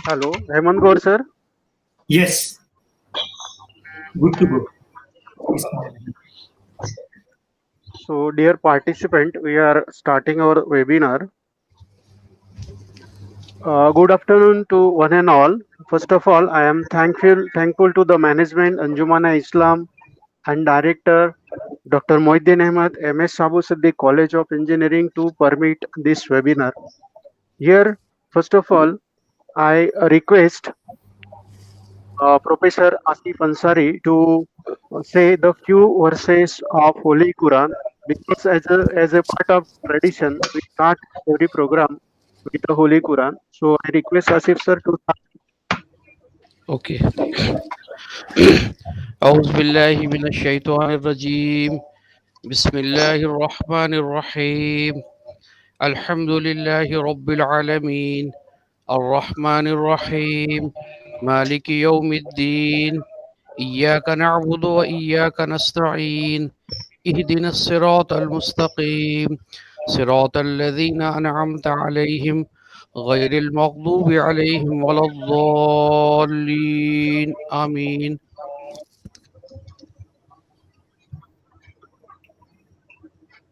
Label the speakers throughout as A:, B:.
A: Hello, Hemant Gaur sir.
B: Yes, good to go. Please continue.
A: So, dear participant, we are starting our webinar. Good afternoon to one and all. First of all, I am thankful to the management, Anjumana Islam, and Director Dr. Mohiddin Ahmad, MS Sabu Siddiq College of Engineering to permit this webinar. Here, first of all, I request Professor Asif Ansari to say the few verses of Holy Quran because as a part of tradition we start every program with the Holy Quran. So I request Asif sir to start.
C: اوكي. أعوذ بالله من الشيطان الرجيم. بسم الله الرحمن الرحيم. الحمد لله رب العالمين الرحمن الرحيم مالك يوم الدين. إياك نعبد وإياك نستعين. اهدنا الصراط المستقيم صراط الذين أنعمت عليهم غير المغضوب عليهم ولا الضالين آمين.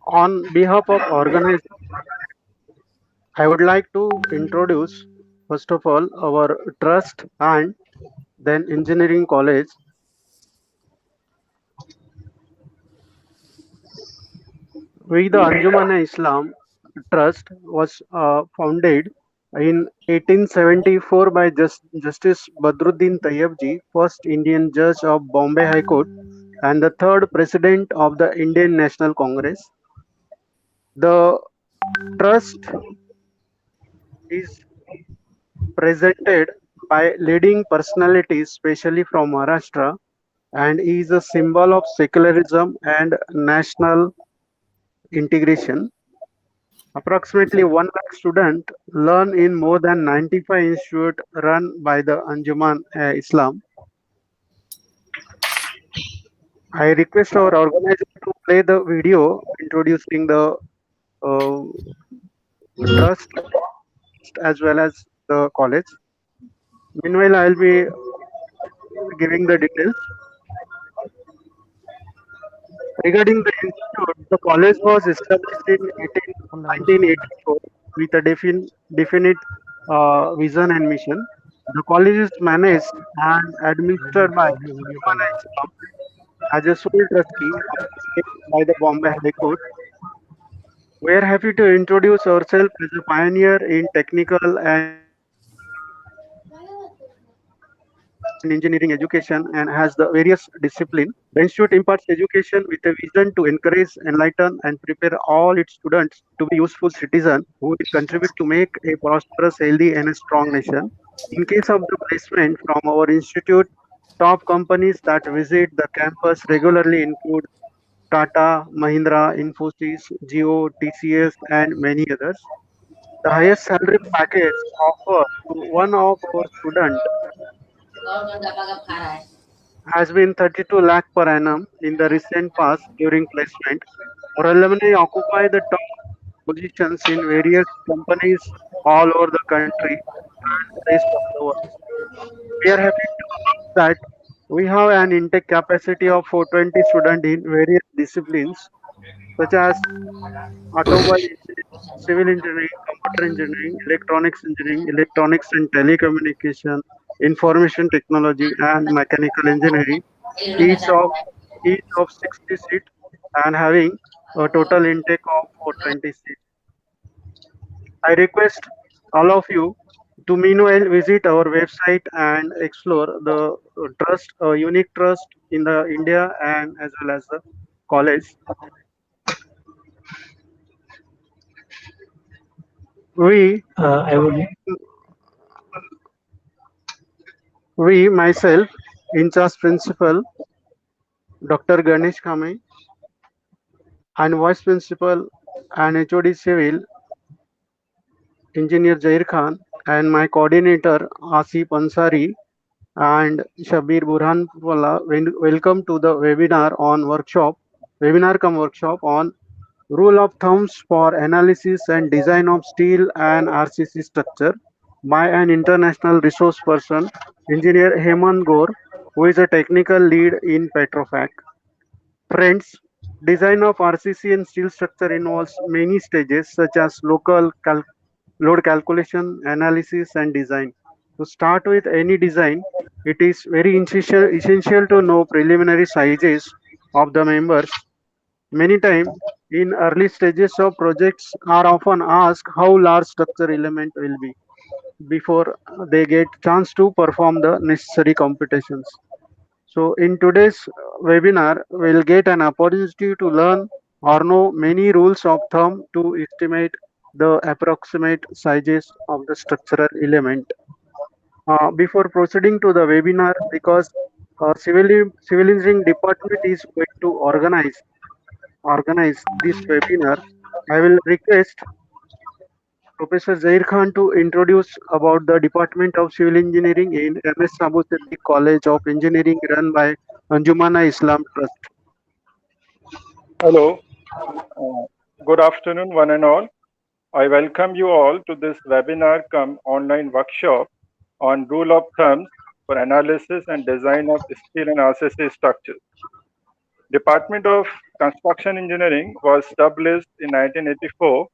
A: On behalf of organizers, I would like to introduce first of all our trust and then engineering college. We the Anjuman Islam Trust was founded in 1874 by Justice Badruddin Tayyabji, first Indian judge of Bombay High Court and the third president of the Indian National Congress. The trust is presented by leading personalities, especially from Maharashtra, and is a symbol of secularism and national integration. Approximately 1 lakh students learn in more than 95 institutes run by the Anjuman Islam. I request our organizer to play the video introducing the uh, trust as well as the college. Meanwhile, I'll be giving the details. Regarding the institute, the college was established in 1984 with a definite vision and mission. The college is managed and administered by Anjuman Islam as a sole trustee by the Bombay High Court. We are happy to introduce ourselves as a pioneer in technical and engineering education and has the various discipline. The institute imparts education with a vision to encourage, enlighten, and prepare all its students to be useful citizens who will contribute to make a prosperous, healthy, and a strong nation. In case of the placement from our institute, top companies that visit the campus regularly include Tata, Mahindra, Infosys, Jio, TCS, and many others. The highest salary package offered to one of our students has been 32 lakh per annum in the recent past during placement. Our alumni occupy the top positions in various companies all over the country and rest of the world. We are happy to announce that we have an intake capacity of 420 students in various disciplines such as automobile engineering, civil engineering, computer engineering, electronics and telecommunication, information technology, and mechanical engineering. Each of each of 60 seats and having a total intake of 420 seats. I request all of you to meanwhile visit our website and explore the trust, unique trust in the India and as well as the college. We
B: I would
A: We, myself, in charge principal, Dr. Ganesh Kame, and vice principal and HOD civil, engineer Jair Khan, and my coordinator, Asif Ansari, and Shabir Burhanwala, welcome to the webinar come workshop on rule of thumbs for analysis and design of steel and RCC structure. by an international resource person, Engineer Hemant Gore, who is a technical lead in Petrofac. Friends, design of RCC and steel structure involves many stages such as load calculation, analysis, and design. To start with any design, it is very essential to know preliminary sizes of the members. Many times, in early stages of projects, are often asked how large structure element will be before they get chance to perform the necessary computations. So in today's webinar, we'll get an opportunity to learn or know many rules of thumb to estimate the approximate sizes of the structural element. Before proceeding to the webinar, because civil engineering department is going to organize this webinar, I will request Professor Zair Khan to introduce about the Department of Civil Engineering in MS Abu Siddiq College of Engineering run by Anjumana Islam Trust.
D: Hello, uh, good afternoon, one and all. I welcome you all to this webinar come online workshop on rule of thumbs for analysis and design of steel and RCC structures. Department of Construction Engineering was established in 1984.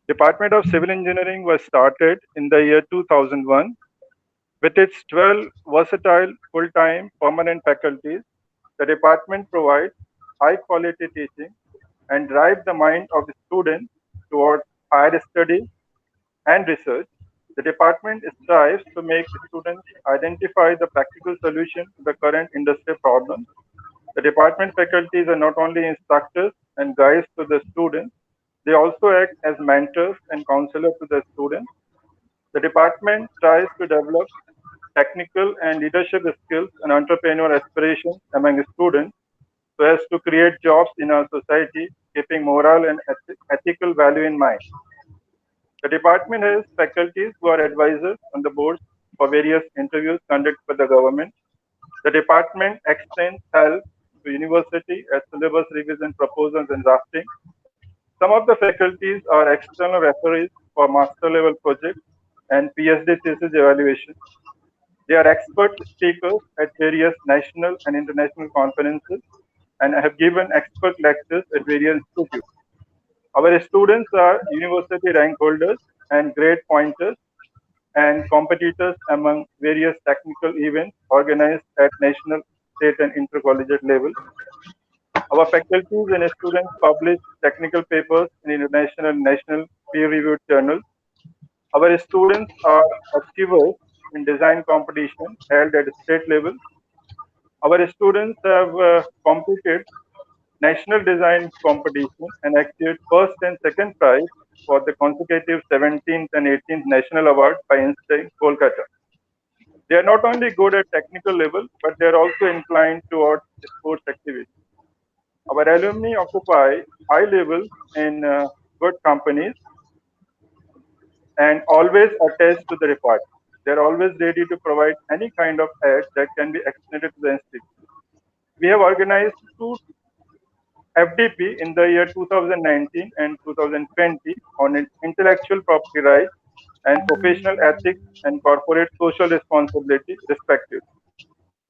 D: Department of Civil Engineering was started in the year 2001. With its 12 versatile full-time permanent faculties, the department provides high-quality teaching and drive the mind of the students towards higher study and research. The department strives to make students identify the practical solution to the current industry problems. The department faculties are not only instructors and guides to the students, they also act as mentors and counselors to the students. The department tries to develop technical and leadership skills and entrepreneurial aspirations among students so as to create jobs in our society, keeping moral and ethical value in mind. The department has faculties who are advisors on the boards for various interviews conducted by the government. The department extends help to university as syllabus revision proposals and drafting. Some of the faculties are external referees for master level projects and PhD thesis evaluation. They are expert speakers at various national and international conferences and have given expert lectures at various institutes. Our students are university rank holders and grade pointers and competitors among various technical events organized at national, state, and intercollegiate level. Our faculties and students publish technical papers in international and national peer-reviewed journals. Our students are achievers in design competition held at state level. Our students have competed national design competition and achieved first and second prize for the consecutive 17th and 18th national award by Einstein, Kolkata. They are not only good at technical level, but they are also inclined towards sports activities. Our alumni occupy high levels in good companies and always attached to the department. They are always ready to provide any kind of aid that can be extended to the institute. We have organized two FDP in the year 2019 and 2020 on intellectual property rights and professional ethics and corporate social responsibility, respectively.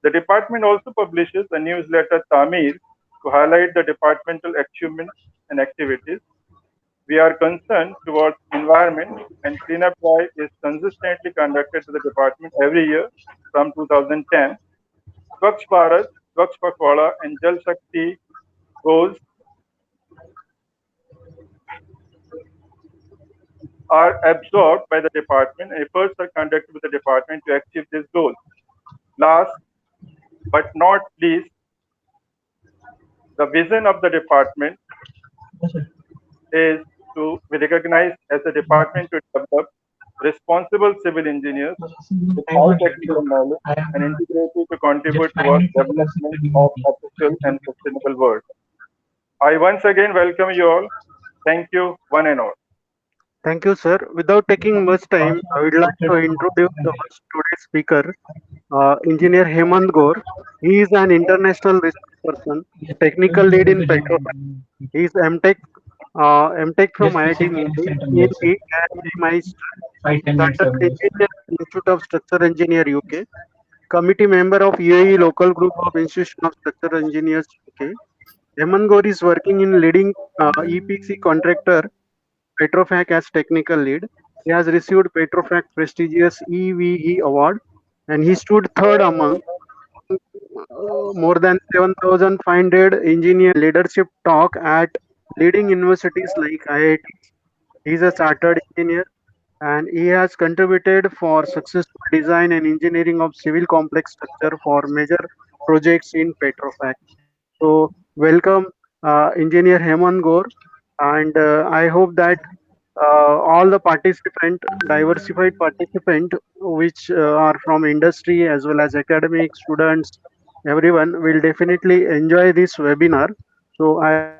D: The department also publishes a newsletter, Tamir, to highlight the departmental achievements and activities. We are concerned towards environment, and cleanup drive is consistently conducted to the department every year from 2010. Swachh Bharat, Swachh Pakhwada, and Jal Shakti goals are absorbed by the department. Efforts are conducted with the department to achieve this goal. Last but not least, the vision of the department is to be recognized as a department to develop responsible civil engineers with high technical knowledge and integrity to contribute towards development of ethical and sustainable world. I once again welcome you all. Thank you, one and all.
A: Thank you, sir. Without taking much time, I would like to introduce today's speaker, Engineer Hemant Gore. He is an international resource person, technical lead in Petrofac. He is MTech from IIT Mumbai, PhD at MIT.
B: 5-10 minutes.
A: Chartered Engineer, Institute of Structural Engineer, UK. Committee member of UAE Local Group of Institution of Structural Engineers, UK. Hemant Gaur is working in leading EPC contractor Petrofac as technical lead. He has received Petrofac prestigious EVE award, and he stood third among more than 7,500 engineer leadership talk at leading universities like IIT. He is a chartered engineer and he has contributed for successful design and engineering of civil complex structure for major projects in Petrofac. So welcome, Engineer Hemant Gaur, and I hope that all the diversified participant, which are from industry as well as academic students, everyone will definitely enjoy this webinar. So I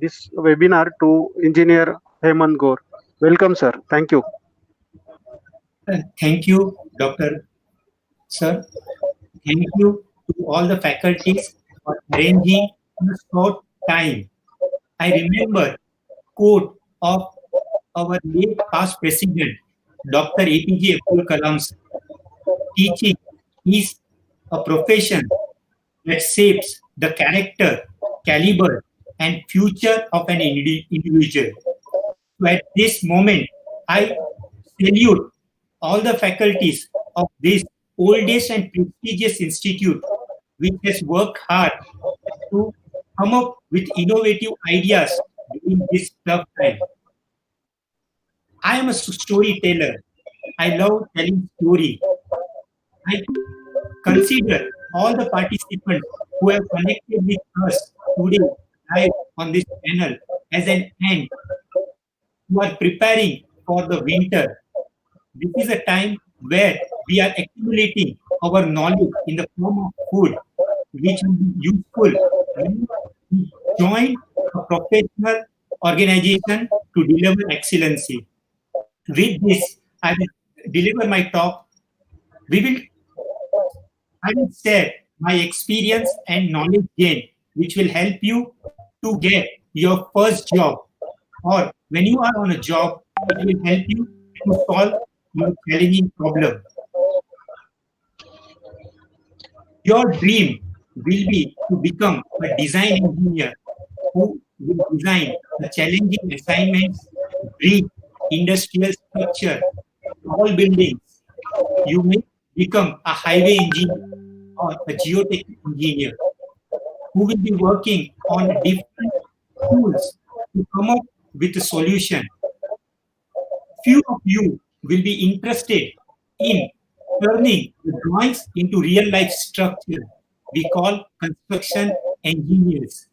A: this webinar to Engineer Hemant Gaur. Welcome, sir. Thank you.
B: Thank you, Dr. Sir. Thank you to all the faculties for arranging in a short time. I remember quote of our late past president, Dr. APJ Abdul Kalam. Teaching is a profession that shapes the character, caliber, and future of an individual. So at this moment, I salute all the faculties of this oldest and prestigious institute, which has worked hard to come up with innovative ideas during this tough time. I am a storyteller. I love telling stories. I consider all the participants who have connected with us today live on this panel as an end who are preparing for the winter. This is a time where we are accumulating our knowledge in the form of food, which will be useful when we join a professional organization to deliver excellency. With this, I will deliver my talk. I will share my experience and knowledge gain, which will help you to get your first job, or when you are on a job, it will help you to solve your challenging problem. Your dream will be to become a design engineer who will design the challenging assignments, brief industrial structure, tall buildings. You may become a highway engineer or a geotech engineer who will be working on different tools to come up with a solution. Few of you will be interested in turning the drawings into real life structure we call construction engineers.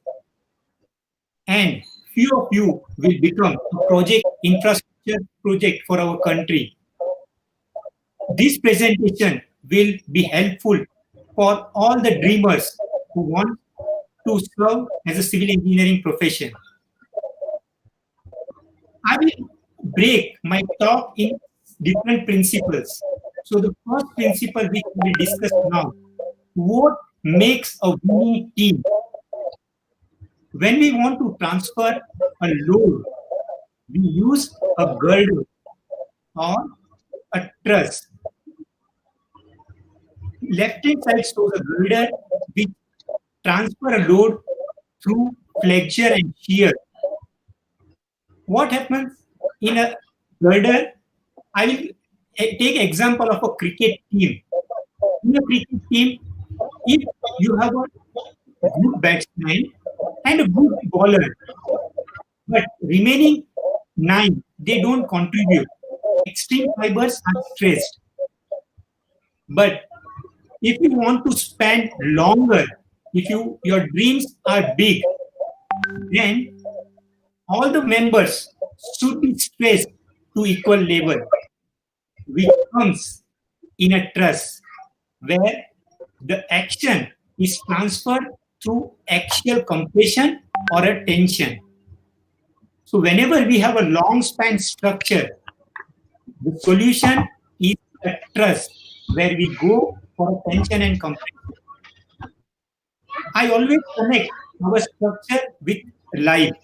B: And few of you will become a project infrastructure project for our country. This presentation will be helpful for all the dreamers who want to serve as a civil engineering profession. I will break my talk in different principles. So the first principle which we will discuss now, what makes a winning team? When we want to transfer a load, we use a girder or a truss. Left-hand side shows a girder which transfer a load through flexure and shear. What happens in a girder? I will take example of a cricket team. In a cricket team, if you have a good batsman and a good bowler, but remaining 9, they don't contribute. Extreme fibers are stressed. But if you want to spend longer, if your dreams are big, then all the members should be stressed to equal level, which comes in a truss where the action is transferred through axial compression or a tension. So whenever we have a long span structure, the solution is a truss where we go for tension and compression. I always connect our structure with live.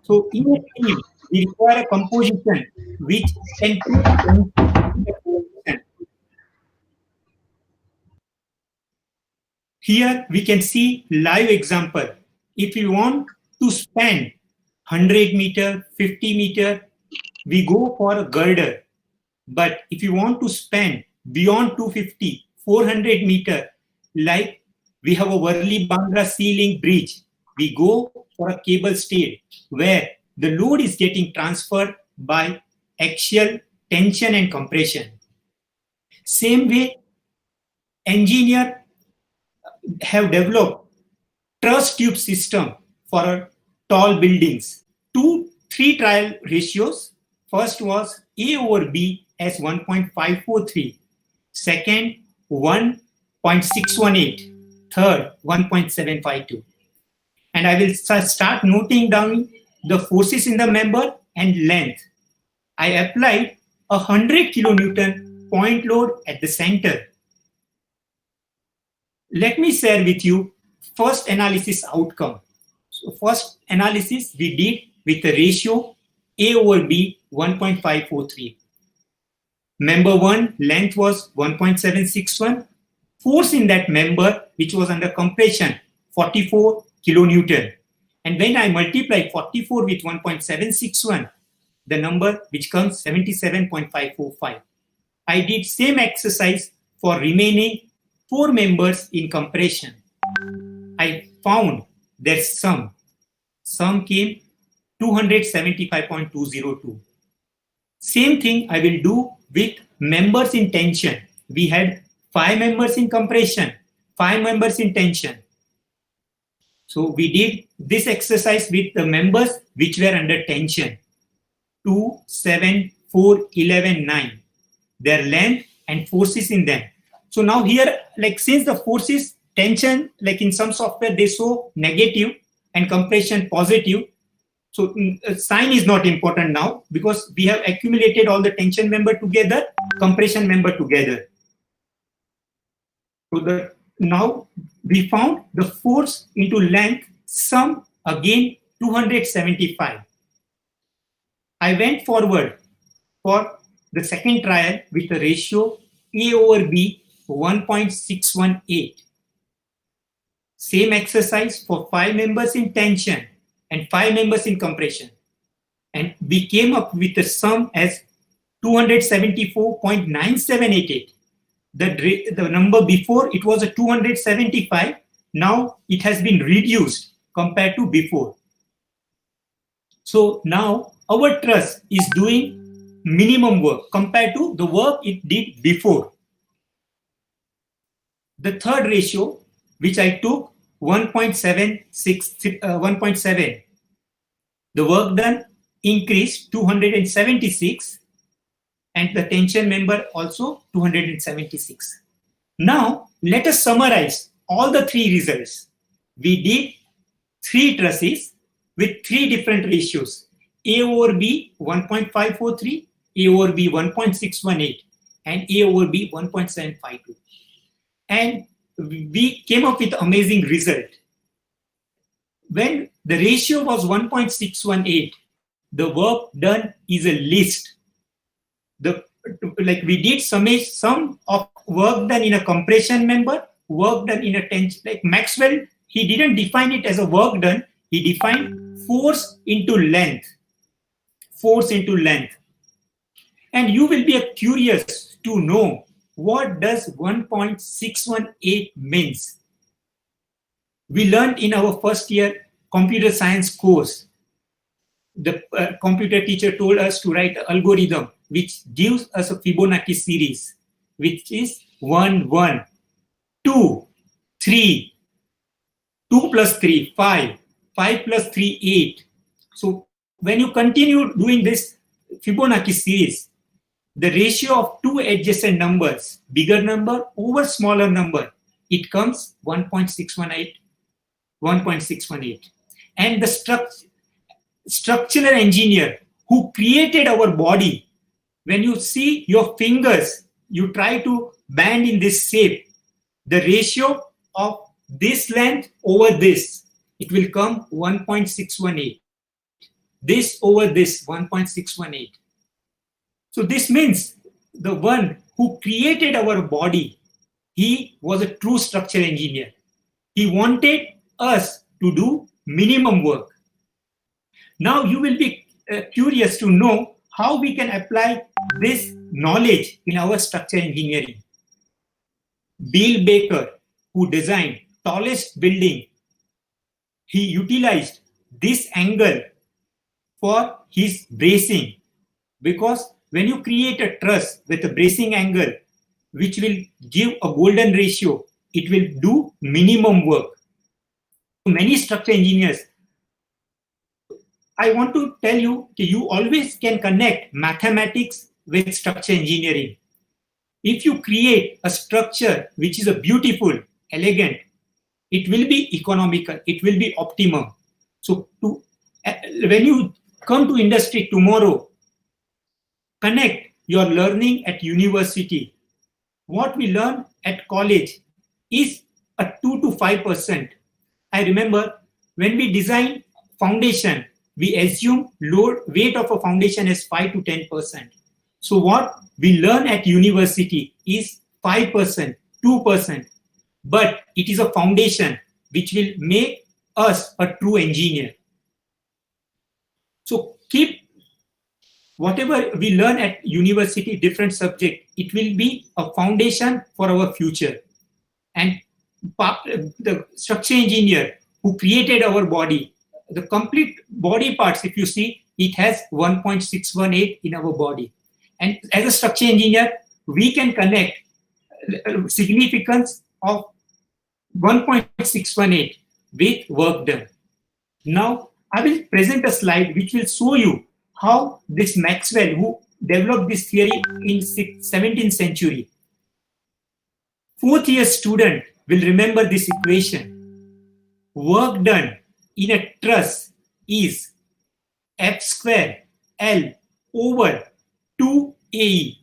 B: So in a team, we require a composition which can keep tension in the position. Here we can see live example. If we want to span 100 meter, 50 meter, we go for a girder. But if you want to span beyond 250, 400 meter, like we have a Worli Bandra sea link bridge, we go for a cable stayed where the load is getting transferred by axial tension and compression. Same way, engineer have developed truss tube system for tall buildings. 2-3 trial ratios. First was A over B as 1.543. Second, 1.618. Third, 1.752. And I will start noting down the forces in the member and length. I applied 100 kilonewton point load at the center. Let me share with you first analysis outcome. So first analysis we did with the ratio A over B 1.543. Member 1 length was 1.761. Force in that member which was under compression 44 kilonewton. And when I multiply 44 with 1.761, the number which comes 77.545. I did same exercise for remaining 4 members in compression. I found their sum. Sum came 275.202. Same thing I will do with members in tension. We had 5 members in compression, 5 members in tension. So we did this exercise with the members which were under tension. 2, 7, 4, 11, 9. Their length and forces in them. So now here, like since the forces, tension, like in some software, they show negative and compression positive. So sign is not important now because we have accumulated all the tension member together, compression member together. So now we found the force into length sum again 275. I went forward for the second trial with the ratio A over B 1.618. Same exercise for 5 members in tension and 5 members in compression. And we came up with the sum as 274.9788. The number before it was a 275. Now it has been reduced compared to before. So now our truss is doing minimum work compared to the work it did before. The third ratio, which I took 1.7, the work done increased 276 and the tension member also 276. Now let us summarize all the 3 results. We did 3 trusses with 3 different ratios. A over B 1.543, A over B 1.618 and A over B 1.752. And we came up with amazing result. When the ratio was 1.618, the work done is a least. Like we did sum of work done in a compression member, work done in a tension. Like Maxwell, he didn't define it as a work done. He defined force into length. Force into length. And you will be curious to know what does 1.618 means. We learned in our first year computer science course. The computer teacher told us to write an algorithm which gives us a Fibonacci series, which is 1, 1, 2, 3, 2 plus 3, 5, 5 plus 3, 8. So when you continue doing this Fibonacci series, the ratio of 2 adjacent numbers, bigger number over smaller number, it comes 1.618, 1.618. And the structural engineer who created our body, when you see your fingers, you try to bend in this shape, the ratio of this length over this it will come 1.618. This over this 1.618. So this means the one who created our body, he was a true structural engineer. He wanted us to do minimum work. Now you will be curious to know how we can apply this knowledge in our structural engineering. Bill Baker, who designed tallest building, he utilized this angle for his bracing, because when you create a truss with a bracing angle which will give a golden ratio, it will do minimum work. Many structural engineers, I want to tell you that you always can connect mathematics with structural engineering. If you create a structure which is a beautiful, elegant, it will be economical, it will be optimum. So when you come to industry tomorrow, connect your learning at university. What we learn at college is a 2 to 5%. I remember when we design foundation, we assume weight of a foundation is 5 to 10%. So what we learn at university is 5%, 2%, but it is a foundation which will make us a true engineer. So keep whatever we learn at university, different subject, it will be a foundation for our future. And the structural engineer who created our body, the complete body parts, if you see, it has 1.618 in our body. And as a structural engineer, we can connect significance of 1.618 with work done. Now, I will present a slide which will show you how this Maxwell, who developed this theory in 17th century, fourth year student will remember this equation. Work done in a truss is F square L over 2AE,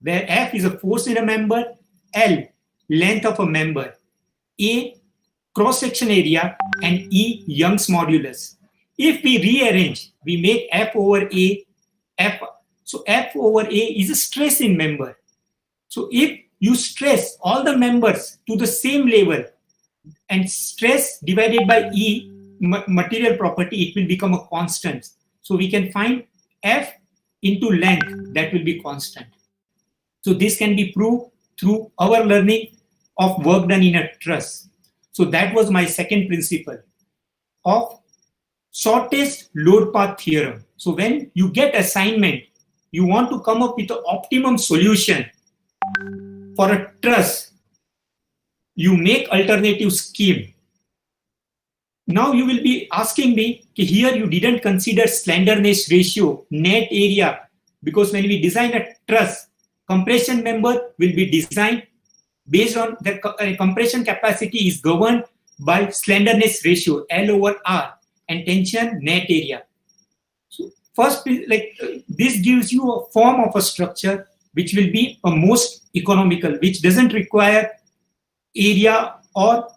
B: where F is a force in a member, L length of a member, A cross-section area, and E Young's modulus. If we rearrange, we make F over A, F. So F over A is a stress in member. So if you stress all the members to the same level and stress divided by E, material property, it will become a constant. So we can find F into length, that will be constant. So this can be proved through our learning of work done in a truss. So that was my second principle of shortest load path theorem. So when you get assignment, you want to come up with the optimum solution for a truss, you make alternative scheme. Now you will be asking me, here you didn't consider slenderness ratio, net area, because when we design a truss, compression member will be designed based on the compression capacity is governed by slenderness ratio, L over R, and tension net area. So first, this gives you a form of a structure which will be a most economical, which doesn't require area or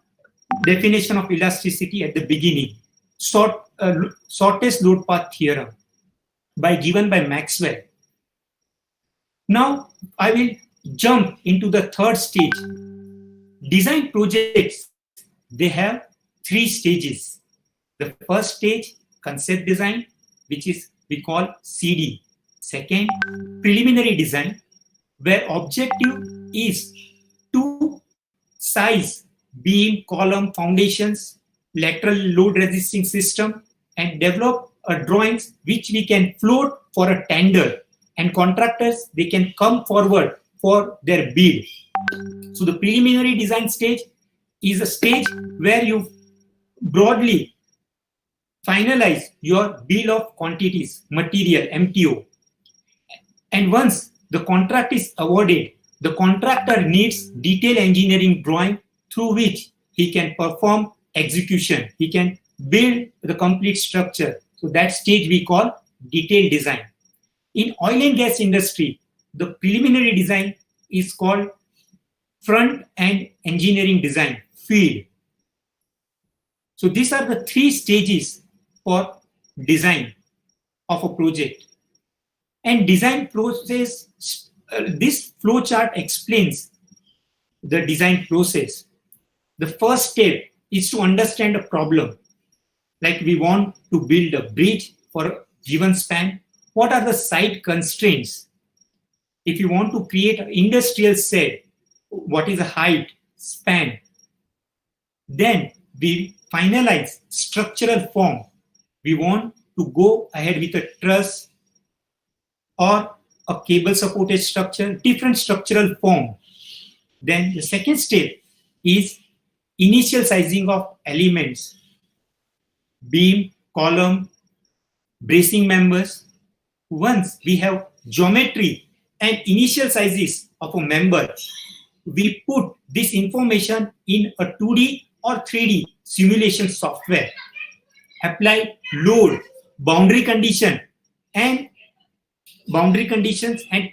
B: definition of elasticity at the beginning. Shortest load path theorem given by Maxwell. Now I will jump into the third stage. Design projects, they have 3 stages. The first stage, concept design, which is we call CD. Second, preliminary design, where objective is to size beam, column, foundations, lateral load resisting system, and develop a drawings which we can float for a tender, and contractors, they can come forward for their bid. So the preliminary design stage is a stage where you broadly finalize your bill of quantities, material, MTO. And once the contract is awarded, the contractor needs detailed engineering drawing through which he can perform execution. He can build the complete structure. So that stage we call detailed design. In oil and gas industry, the preliminary design is called front end engineering design, FEED. So these are the 3 stages for design of a project. And design process, this flowchart explains the design process. The first step is to understand a problem. Like we want to build a bridge for a given span. What are the site constraints? If you want to create an industrial set, what is the height, span? Then we finalize structural form. We want to go ahead with a truss or a cable supported structure, different structural form. Then the second step is initial sizing of elements, beam, column, bracing members. Once we have geometry and initial sizes of a member, we put this information in a 2D or 3D simulation software, apply load, boundary conditions and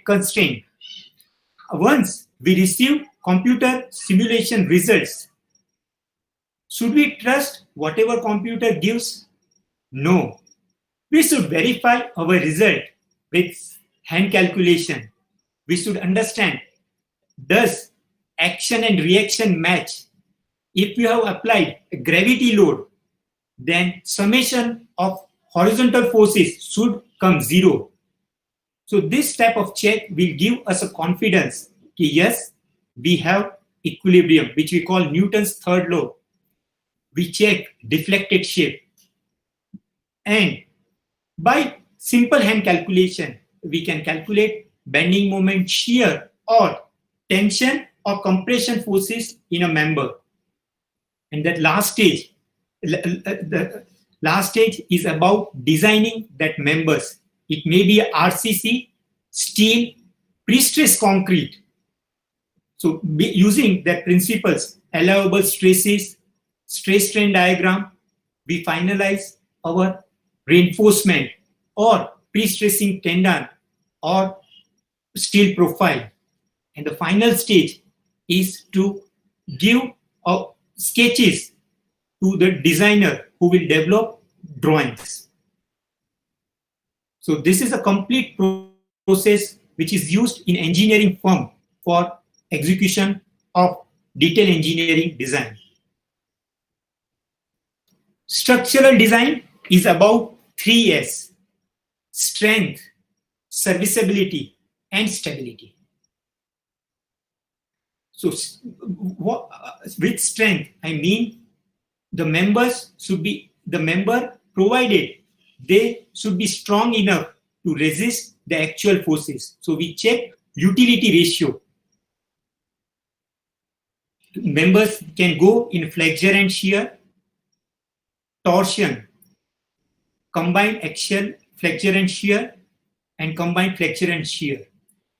B: constraint. Once we receive computer simulation results, should we trust whatever computer gives? No. We should verify our result with hand calculation. We should understand, does action and reaction match? If you have applied a gravity load, then summation of horizontal forces should come 0. So this type of check will give us a confidence that yes, we have equilibrium, which we call Newton's third law. We check deflected shape. And by simple hand calculation, we can calculate bending moment, shear or tension or compression forces in a member. And that last stage, the last stage is about designing that members. It may be RCC, steel, pre-stressed concrete. So using that principles, allowable stresses, stress strain diagram, we finalize our reinforcement or pre-stressing tendon or steel profile. And the final stage is to give sketches to the designer who will develop drawings. So this is a complete process which is used in engineering firm for execution of detail engineering design. Structural design is about 3S: strength, serviceability, and stability. So with strength, I mean the members should be, the member provided they should be strong enough to resist the actual forces. So we check utility ratio. Members can go in flexure and shear, torsion, combined axial flexure and shear, and combined flexure and shear.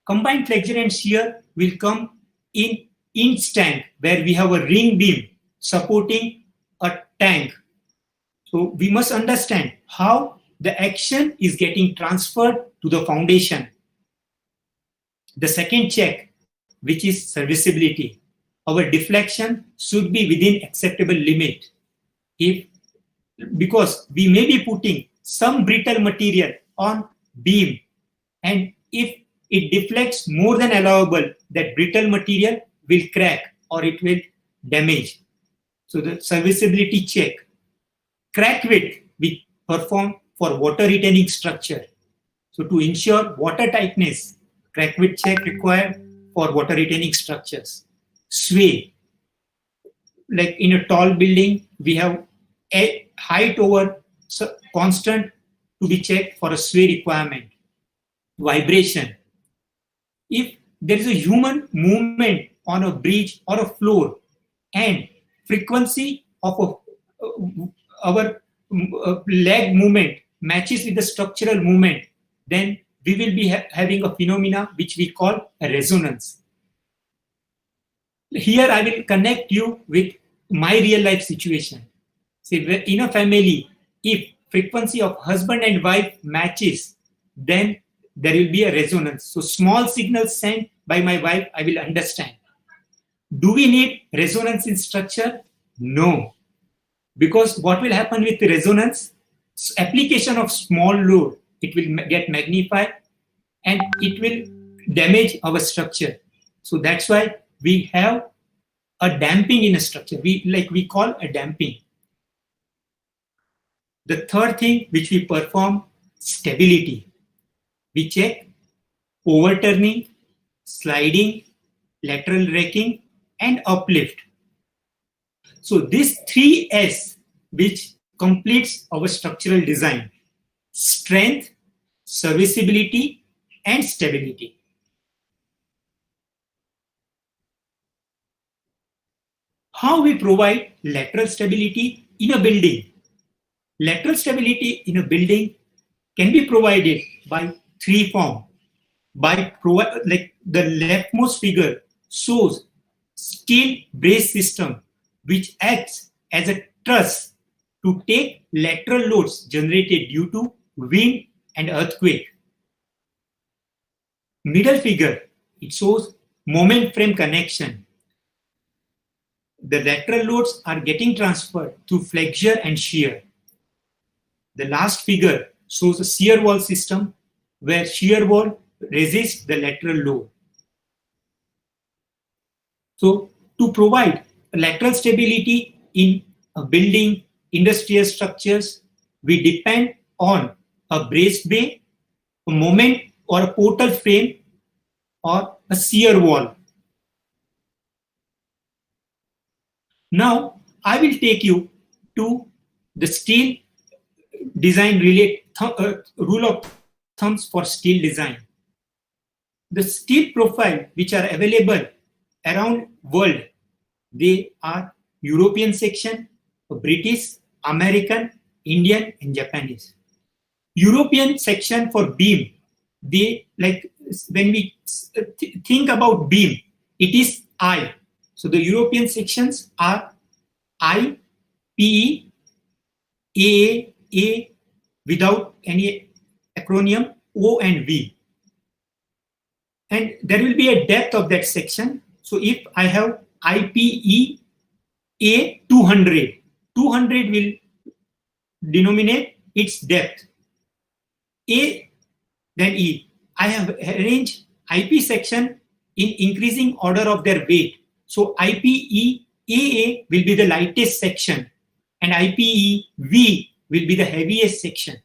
B: Combined flexure and shear will come in inch tank, where we have a ring beam supporting a tank. So we must understand how the action is getting transferred to the foundation. The second check, which is serviceability. Our deflection should be within acceptable limit. Because we may be putting some brittle material on beam, and if it deflects more than allowable, that brittle material will crack or it will damage. So the serviceability check. Crack width we perform for water retaining structure. So to ensure water tightness, crack width check required for water retaining structures. Sway. Like in a tall building, we have a height over constant to be checked for a sway requirement. Vibration. If there is a human movement on a bridge or a floor and frequency of our leg movement matches with the structural movement, then we will be having a phenomena which we call a resonance. Here I will connect you with my real life situation. See, in a family, if frequency of husband and wife matches, then there will be a resonance. So small signals sent by my wife, I will understand. Do we need resonance in structure? No. Because what will happen with the resonance? Application of small load, it will get magnified and it will damage our structure. So that's why we have a damping in a structure. We call a damping. The third thing which we perform, stability. We check overturning, sliding, lateral raking, and uplift. So these 3 S which completes our structural design: strength, serviceability, and stability. How we provide lateral stability in a building? Lateral stability in a building can be provided by 3 forms. Like the leftmost figure shows steel brace system which acts as a truss to take lateral loads generated due to wind and earthquake. Middle figure, it shows moment frame connection. The lateral loads are getting transferred through flexure and shear. The last figure shows a shear wall system where shear wall resists the lateral load. So to provide lateral stability in a building, industrial structures, we depend on a brace bay, a moment or a portal frame, or a shear wall. Now I will take you to the steel design rule of thumbs for steel design. The steel profile which are available around world, they are European section, British, American, Indian, and Japanese. European section for beam, they like when we think about beam, it is I. So the European sections are I, PE, AA, A without any acronym, O and V. And there will be a depth of that section. So if I have IPE A 200, 200 will denominate its depth. A then E. I have arranged IP section in increasing order of their weight. So IPE AA will be the lightest section and IPE V will be the heaviest section.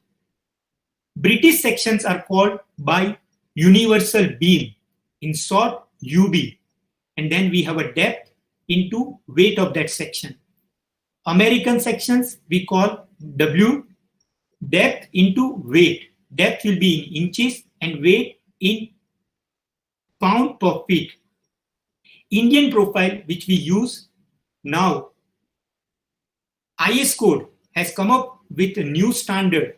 B: British sections are called by universal beam, in short UB, and then we have a depth into weight of that section. American sections we call W, depth into weight. Depth will be in inches and weight in pound per feet. Indian profile which we use now, IS code has come up with a new standard,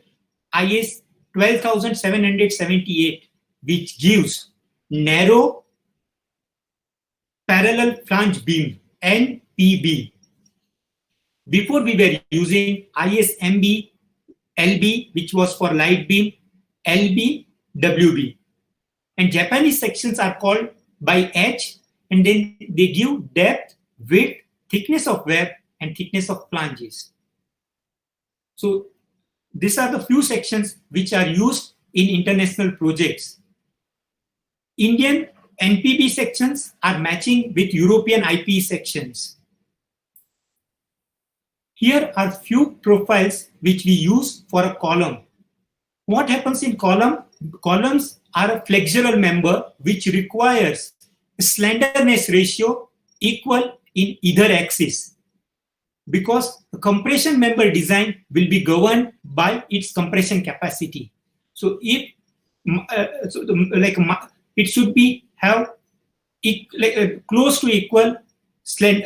B: IS 12778, which gives narrow parallel flange beam, NPB. Before we were using ISMB, LB, which was for light beam, LB, WB. And Japanese sections are called by H, and then they give depth, width, thickness of web, and thickness of flanges. So these are the few sections which are used in international projects. Indian NPB sections are matching with European IP sections. Here are few profiles which we use for a column. What happens in column? Columns are a flexural member which requires a slenderness ratio equal in either axis, because the compression member design will be governed by its compression capacity. So if it should be have close to equal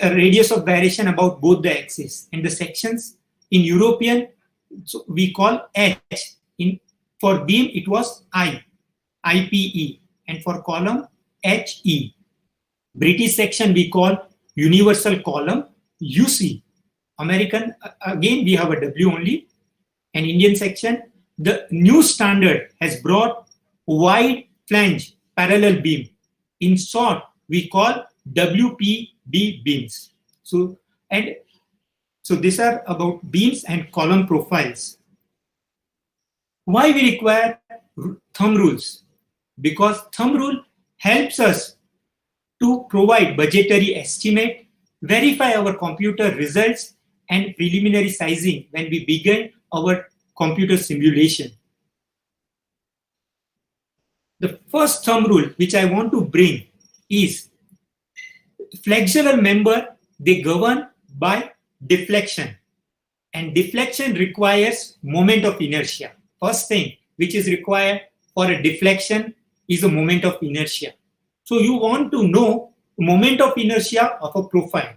B: radius of variation about both the axes, and the sections in European, so we call H. For beam it was IPE, and for column HE. British section we call universal column, UC. American, again we have a W only. And Indian section, the new standard has brought wide flange parallel beam. In short, we call WPB beams. So So these are about beams and column profiles. Why we require thumb rules? Because thumb rule helps us to provide budgetary estimate, verify our computer results, and preliminary sizing when we begin our computer simulation. The first thumb rule which I want to bring is flexural member, they govern by deflection, and deflection requires moment of inertia. First thing which is required for a deflection is a moment of inertia. So you want to know moment of inertia of a profile.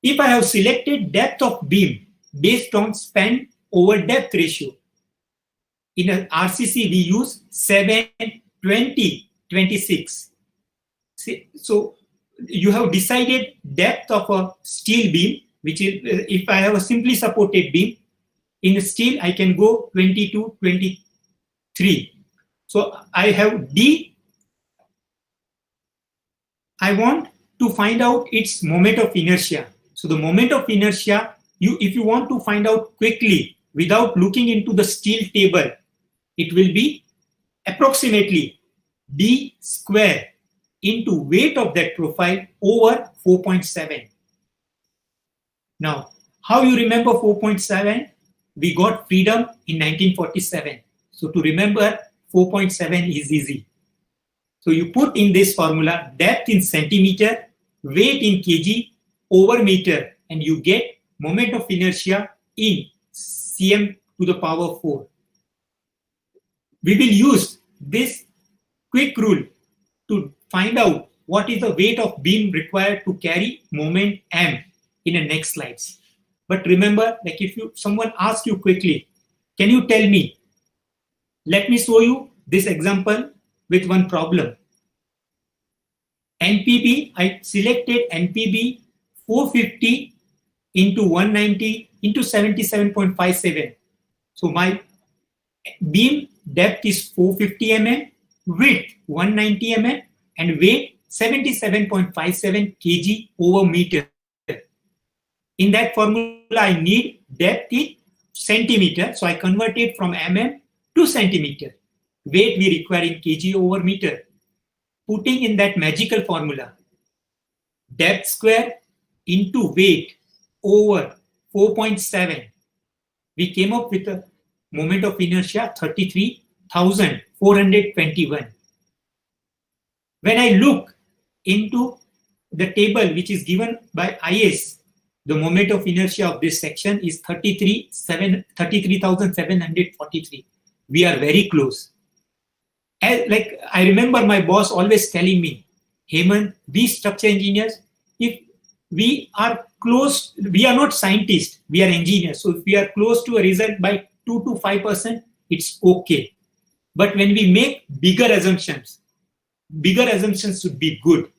B: If I have selected depth of beam based on span over depth ratio, in a RCC we use 7, 20, 26. So you have decided depth of a steel beam, which is, if I have a simply supported beam, in steel I can go 22, 23. So I have D. I want to find out its moment of inertia. So the moment of inertia, if you want to find out quickly without looking into the steel table, it will be approximately D square into weight of that profile over 4.7. Now, how you remember 4.7? We got freedom in 1947. So to remember 4.7 is easy. So you put in this formula depth in centimeter, weight in kg over meter, and you get moment of inertia in cm to the power 4. We will use this quick rule to find out what is the weight of beam required to carry moment m in the next slides. But remember, like if someone asks you quickly, can you tell me? Let me show you this example with one problem. NPB, I selected NPB 450 into 190 into 77.57. So my beam depth is 450 mm, width 190 mm, and weight 77.57 kg over meter. In that formula, I need depth in centimeter, so I convert it from mm to centimeter. Weight we require in kg over meter. Putting in that magical formula, depth square into weight over 4.7, we came up with a moment of inertia 33,421. When I look into the table which is given by IS, the moment of inertia of this section is 33,743. We are very close. Like I remember my boss always telling me, Hemant, we structure engineers, if we are close, we are not scientists, we are engineers. So if we are close to a result by 2 to 5%, it's okay. But when we make bigger assumptions should be good.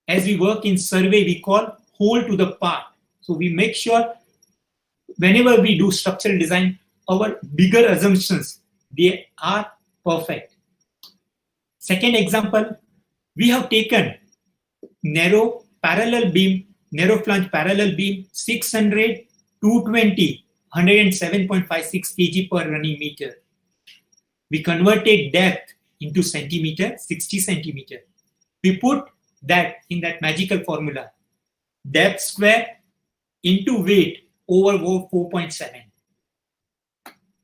B: As we work in survey, we call whole to the part. So we make sure whenever we do structural design, our bigger assumptions, they are perfect. Second example, we have taken narrow flange parallel beam 600, 220, 107.56 kg per running meter. We converted depth into centimeter, 60 centimeter. We put that in that magical formula, depth square into weight over 4.7.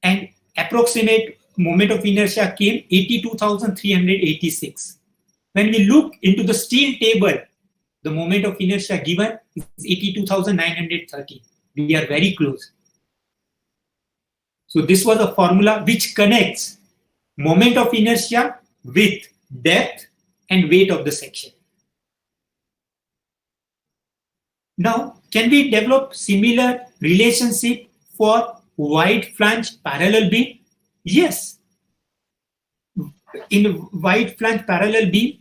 B: And approximate moment of inertia came 82,386. When we look into the steel table, the moment of inertia given is 82,930. We are very close. So this was a formula which connects moment of inertia with depth and weight of the section. Now, can we develop similar relationship for wide flange parallel beam? Yes. In wide flange parallel beam,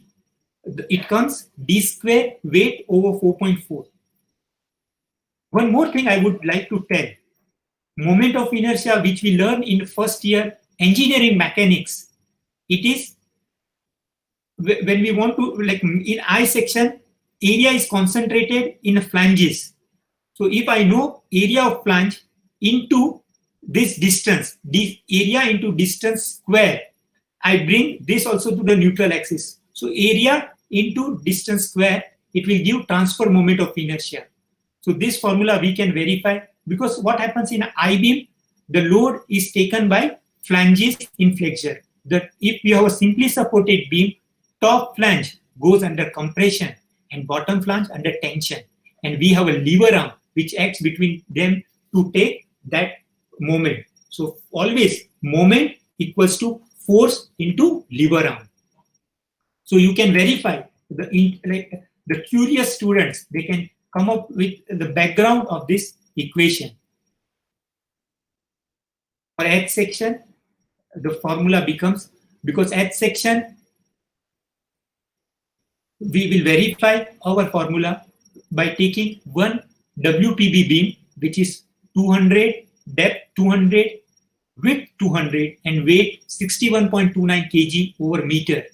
B: it comes d square weight over 4.4. One more thing I would like to tell. Moment of inertia which we learn in first year engineering mechanics. It is when we want to, like in I section, area is concentrated in flanges. So if I know area of flange into this distance, this area into distance square, I bring this also to the neutral axis. So area into distance square, it will give transfer moment of inertia. So this formula we can verify, because what happens in I-beam, the load is taken by flanges in flexure. That if we have a simply supported beam, top flange goes under compression and bottom flange under tension. And we have a lever arm which acts between them to take that moment. So always moment equals to force into lever arm. So you can verify the curious students, they can come up with the background of this equation. For H section, the formula becomes, because H section, we will verify our formula by taking one WPB beam, which is 200, depth 200, width 200, and weight 61.29 kg over meter.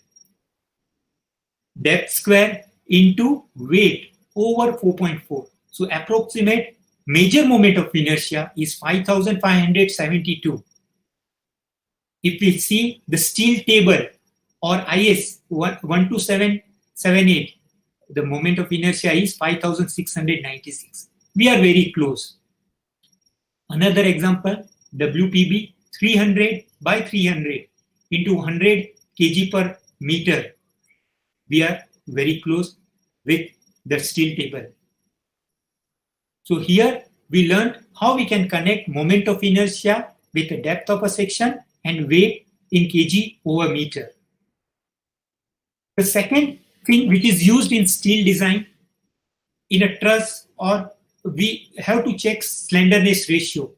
B: Depth square into weight over 4.4. So approximate major moment of inertia is 5,572. If we see the steel table or IS 12778, the moment of inertia is 5,696. We are very close. Another example, WPB 300 by 300 into 100 kg per meter. We are very close with the steel table. So here we learned how we can connect moment of inertia with the depth of a section and weight in kg over meter. The second thing which is used in steel design, in a truss, or we have to check slenderness ratio.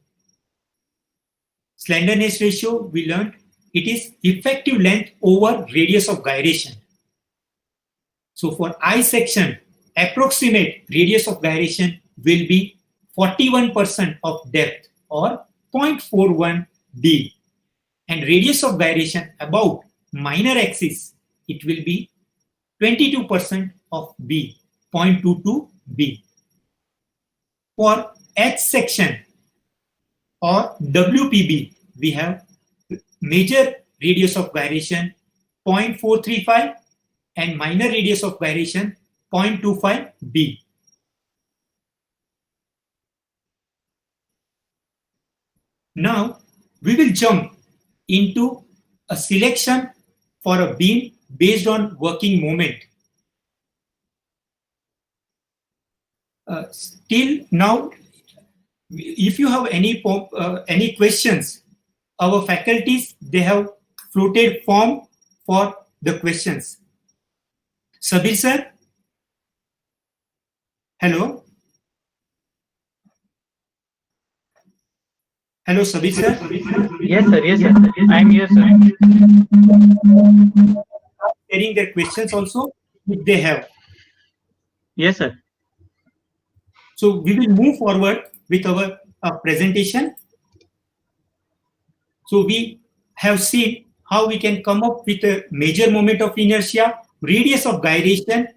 B: Slenderness ratio, we learned, it is effective length over radius of gyration. So for I section, approximate radius of gyration will be 41% of depth, or 0.41 d. And radius of gyration about minor axis, it will be 22% of b, 0.22 b. For H section or WPB, we have major radius of gyration 0.435 and minor radius of gyration 0.25 b. Now we will jump into a selection for a beam based on working moment. Till now, if you have any questions, our faculties, they have floated form for the questions. Sabir sir? Hello? Hello, Sabir sir?
E: Yes, sir. Yes, sir. I am here, sir.
B: Sharing their questions also, if they have.
E: Yes, sir.
B: So we will move forward with our presentation. So we have seen how we can come up with a major moment of inertia, radius of gyration.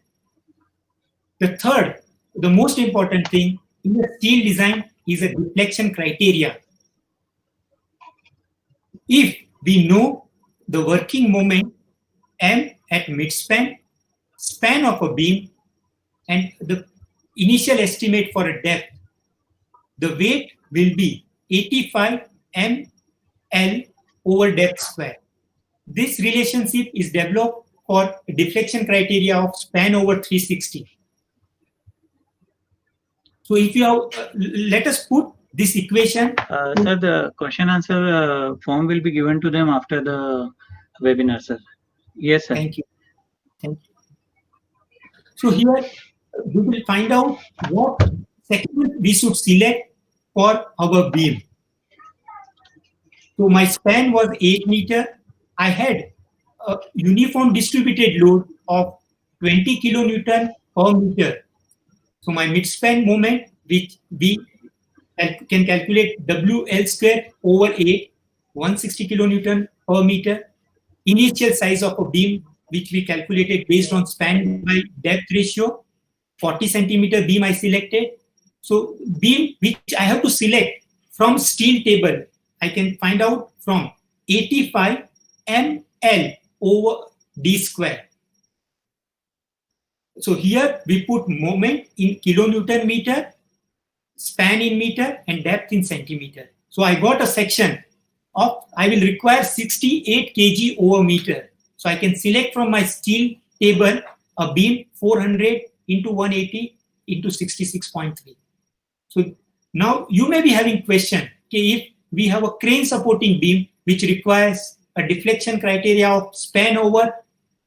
B: The third, the most important thing in the steel design is a deflection criteria. If we know the working moment M at midspan, span of a beam, and the initial estimate for a depth, the weight will be 85 ml over depth square. This relationship is developed for a deflection criteria of span over 360. So if you have, let us put this equation.
E: Sir, the question answer form will be given to them after the webinar, sir. Yes, sir.
B: Thank you. Thank you. So here we will find out what section we should select for our beam. So my span was 8 meters. I had a uniform distributed load of 20 kilonewton per meter. So my midspan moment, which we can calculate WL square over 8, 160 kilonewton per meter. Initial size of a beam, which we calculated based on span by depth ratio, 40 centimeter beam I selected. So beam which I have to select from steel table, I can find out from 85 ml over d square. So here we put moment in kilonewton meter, span in meter, and depth in centimeter. So I got a section of, I will require 68 kg over meter. So I can select from my steel table a beam 400 into 180 into 66.3. So now you may be having question, okay, if we have a crane supporting beam which requires a deflection criteria of span over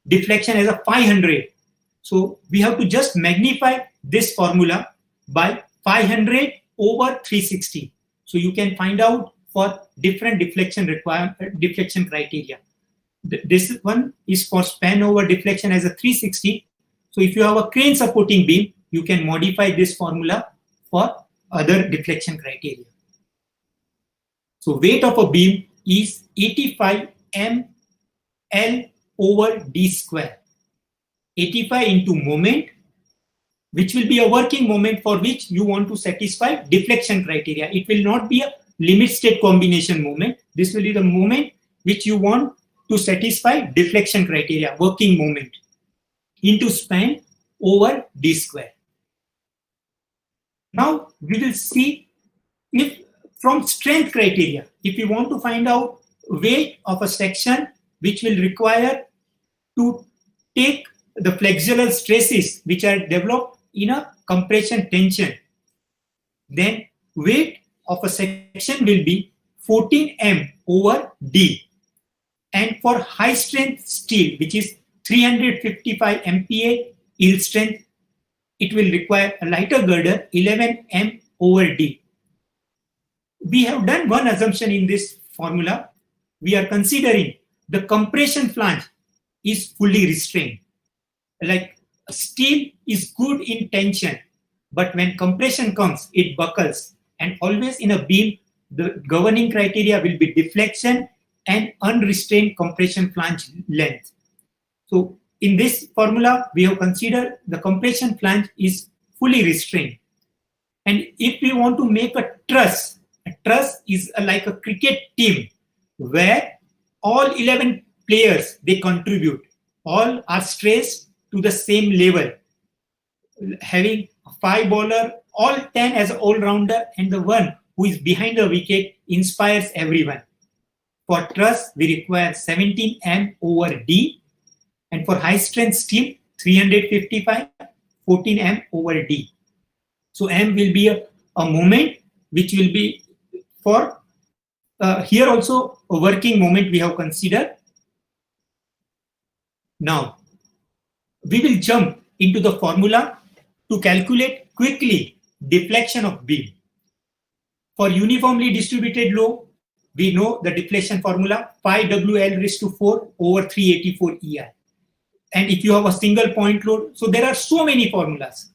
B: deflection as a 500. So we have to just magnify this formula by 500 over 360. So you can find out for different deflection criteria. This one is for span over deflection as a 360. So if you have a crane supporting beam, you can modify this formula for other deflection criteria. So weight of a beam is 85 ml over d square. 85 into moment, which will be a working moment for which you want to satisfy deflection criteria. It will not be a limit state combination moment. This will be the moment which you want to satisfy deflection criteria, working moment, into span over d square. Now we will see if from strength criteria, if you want to find out weight of a section which will require to take the flexural stresses which are developed in a compression tension, then weight of a section will be 14 m over d. And for high strength steel, which is 355 MPa yield strength, it will require a lighter girder 11 m over d. We have done one assumption in this formula. We are considering the compression flange is fully restrained. Like steel is good in tension, but when compression comes, it buckles. And always in a beam, the governing criteria will be deflection and unrestrained compression flange length. So in this formula, we have considered the compression flange is fully restrained. And if we want to make a truss is like a cricket team where all 11 players, they contribute. All are stressed to the same level, having a 5 bowler, all 10 as an all-rounder, and the one who is behind the wicket inspires everyone. For truss, we require 17 m over d, and for high-strength steel, 355, 14 m over d. So m will be a moment which will be for, here also a working moment we have considered. Now, we will jump into the formula to calculate quickly deflection of beam. For uniformly distributed load, we know the deflection formula, pi WL raised to 4 over 384 EI. And if you have a single point load, so there are so many formulas.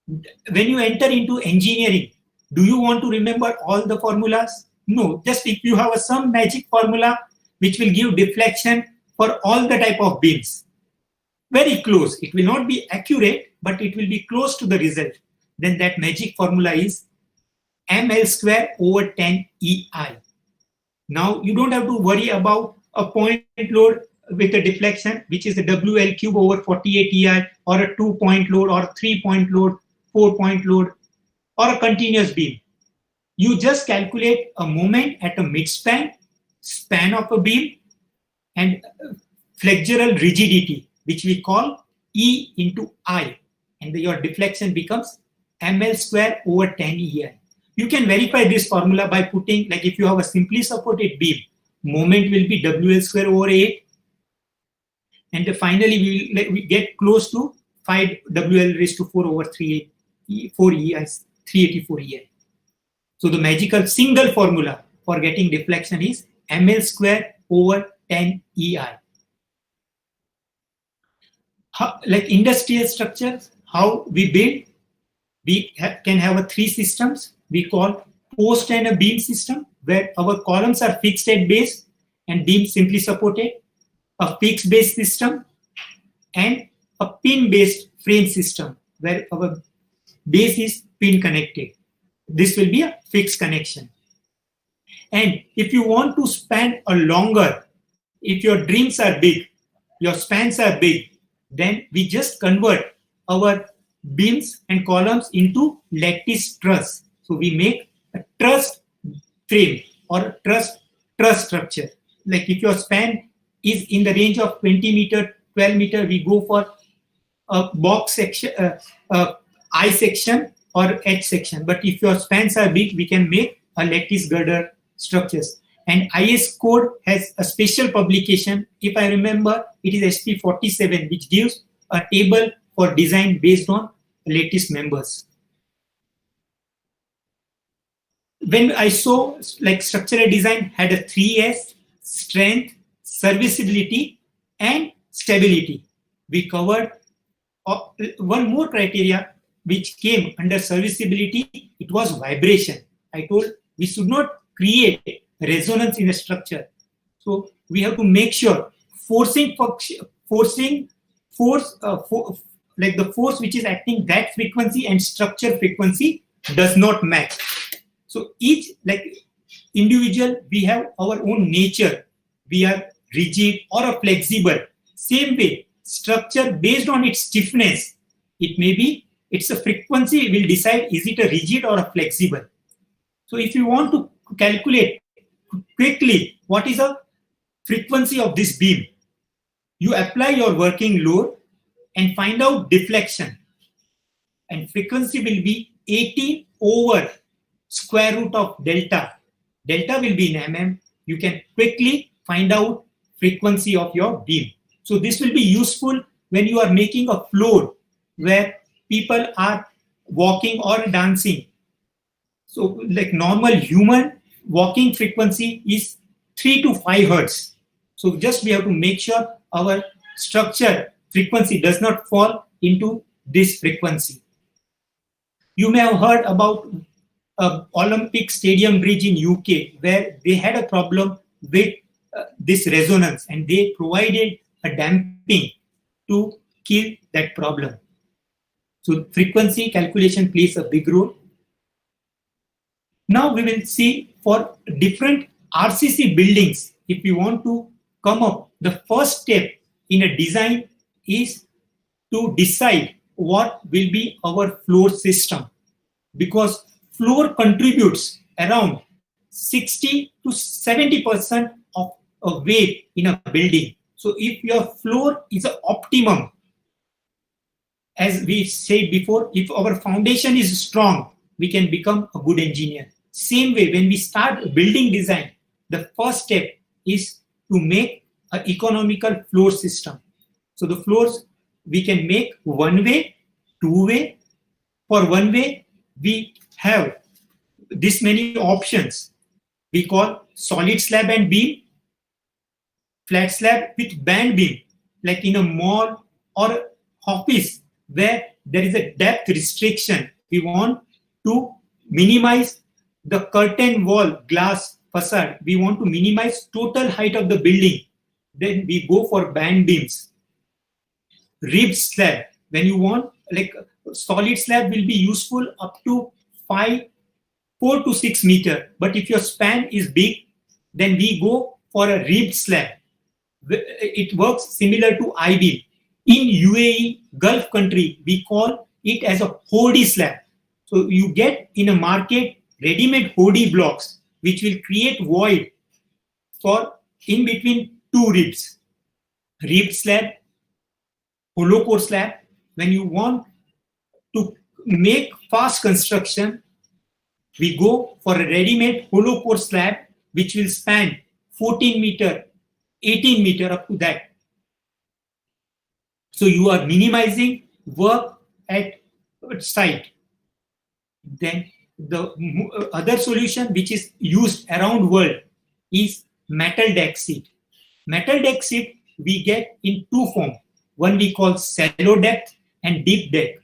B: When you enter into engineering, do you want to remember all the formulas? No, just if you have some magic formula which will give deflection for all the type of beams. Very close. It will not be accurate, but it will be close to the result. Then that magic formula is ml square over 10 EI. Now you don't have to worry about a point load with a deflection, which is a WL cube over 48 EI, or a 2-point load, or a 3-point load, 4-point load, or a continuous beam. You just calculate a moment at a midspan, span of a beam, and flexural rigidity, which we call E into I, and your deflection becomes ml square over 10 EI. You can verify this formula by putting, like if you have a simply supported beam, moment will be WL square over 8, and finally we get close to 5 WL raised to 4 over 4 EI, 384 EI. So the magical single formula for getting deflection is ml square over 10 EI. Like industrial structures, how we build, we can have 3 systems. We call post and a beam system, where our columns are fixed at base and beam simply supported, a fixed base system, and a pin based frame system, where our base is pin connected. this will be a fixed connection. And if you want to span a longer, if your dreams are big, your spans are big, then we just convert our beams and columns into lattice truss. So we make a truss frame or a truss structure. Like if your span is in the range of 20 meter, 12 meter, we go for a box section, I section or H section. But if your spans are big, we can make a lattice girder structures. And IS code has a special publication. If I remember, it is SP 47, which gives a table for design based on lattice members. When I saw like structural design had a 3S: strength, serviceability, and stability. We covered one more criteria which came under serviceability. It was vibration. I told we should not create resonance in a structure. So we have to make sure like the force which is acting that frequency and structure frequency does not match. So each like individual, we have our own nature. We are rigid or flexible. Same way, structure based on its stiffness, it may be it's a frequency will decide is it a rigid or a flexible. So if you want to calculate quickly what is the frequency of this beam, you apply your working load and find out deflection, and frequency will be 18 over square root of delta. Delta will be in mm. You can quickly find out frequency of your beam. So this will be useful when you are making a floor where people are walking or dancing. So like normal human walking frequency is 3 to 5 hertz. So just we have to make sure our structure frequency does not fall into this frequency. You may have heard about Olympic Stadium Bridge in UK, where they had a problem with this resonance, and they provided a damping to kill that problem. So frequency calculation plays a big role. Now we will see for different RCC buildings, if we want to come up, the first step in a design is to decide what will be our floor system, because floor contributes around 60 to 70% of a weight in a building. So if your floor is an optimum, as we said before, if our foundation is strong, we can become a good engineer. Same way, when we start building design, the first step is to make an economical floor system. So the floors we can make one way, two way. For one way, we have this many options. We call solid slab and beam, flat slab with band beam, like in a mall or office where there is a depth restriction. We want to minimize the curtain wall glass facade. We want to minimize total height of the building. Then we go for band beams. Ribbed slab, when you want like solid slab will be useful up to 4 to 6 meter. But if your span is big, then we go for a ribbed slab. It works similar to I-beam. In UAE, Gulf country, we call it as a Hodi slab. So you get in a market ready-made Hodi blocks, which will create void for in between two ribs. Ribbed slab, hollow core slab. When you want to make fast construction, we go for a ready-made hollow core slab, which will span 14 meter, 18 meter up to that. So you are minimizing work at site. Then the other solution which is used around world is metal deck sheet. Metal deck sheet we get in two forms. One we call shallow depth and deep deck.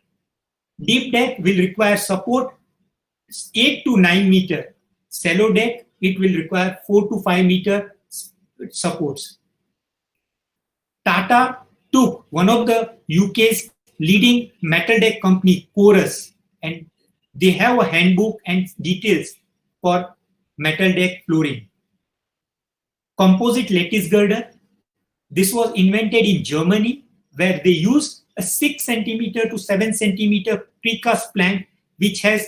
B: Deep deck will require support 8 to 9 meter. Shallow deck, it will require 4 to 5 meter supports. Tata took one of the UK's leading metal deck company, Chorus, and they have a handbook and details for metal deck flooring. Composite lattice girder. This was invented in Germany, where they used a 6 centimeter to 7 centimeter precast plank which has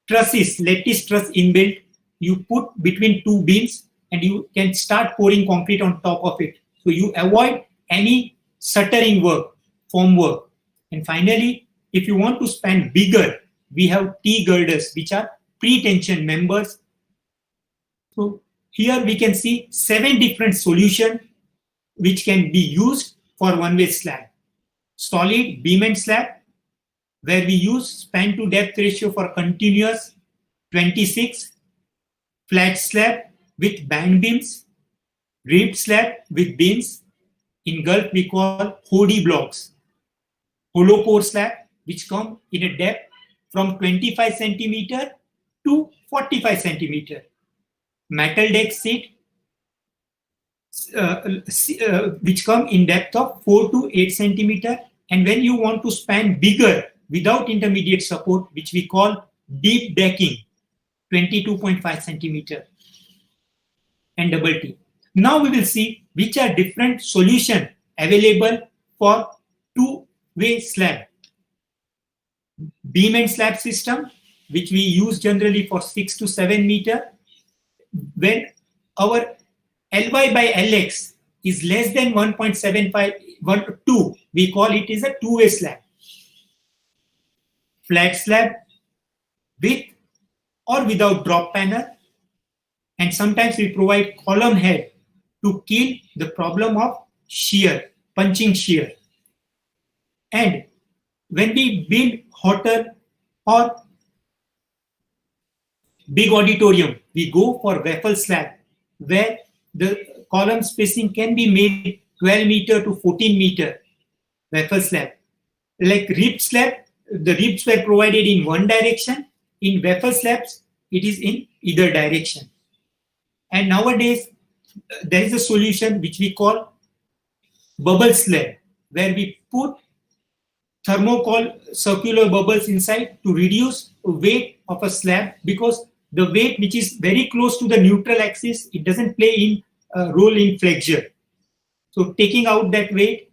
B: trusses, lattice truss inbuilt. You put between two beams and you can start pouring concrete on top of it. So you avoid any shuttering work, form work. And finally, if you want to span bigger, we have T girders, which are pre-tension members. So here we can see 7 different solutions which can be used for one-way slab. Solid beam and slab, where we use span to depth ratio for continuous 26, flat slab with band beams, ribbed slab with beams. In Gulf we call Hodi blocks. Hollow core slab, which come in a depth from 25 centimeter to 45 centimeter. Metal deck seat, which come in depth of 4 to 8 centimeter. And when you want to span bigger without intermediate support, which we call deep decking, 22.5 centimeter and double T. Now we will see which are different solutions available for two-way slab. Beam and slab system, which we use generally for 6 to 7 meter. When our Ly by Lx is less than 1.75, 2, we call it is a two-way slab. Flat slab with or without drop panel, and sometimes we provide column head to kill the problem of shear, punching shear. And when we build hotel or big auditorium, we go for waffle slab, where the column spacing can be made 12 meter to 14 meter waffle slab. Like rib slab, the ribs were provided in one direction. In waffle slabs, it is in either direction. And nowadays, there is a solution which we call bubble slab, where we put thermocol circular bubbles inside to reduce weight of a slab, because the weight which is very close to the neutral axis, it doesn't play in role in flexure. So taking out that weight,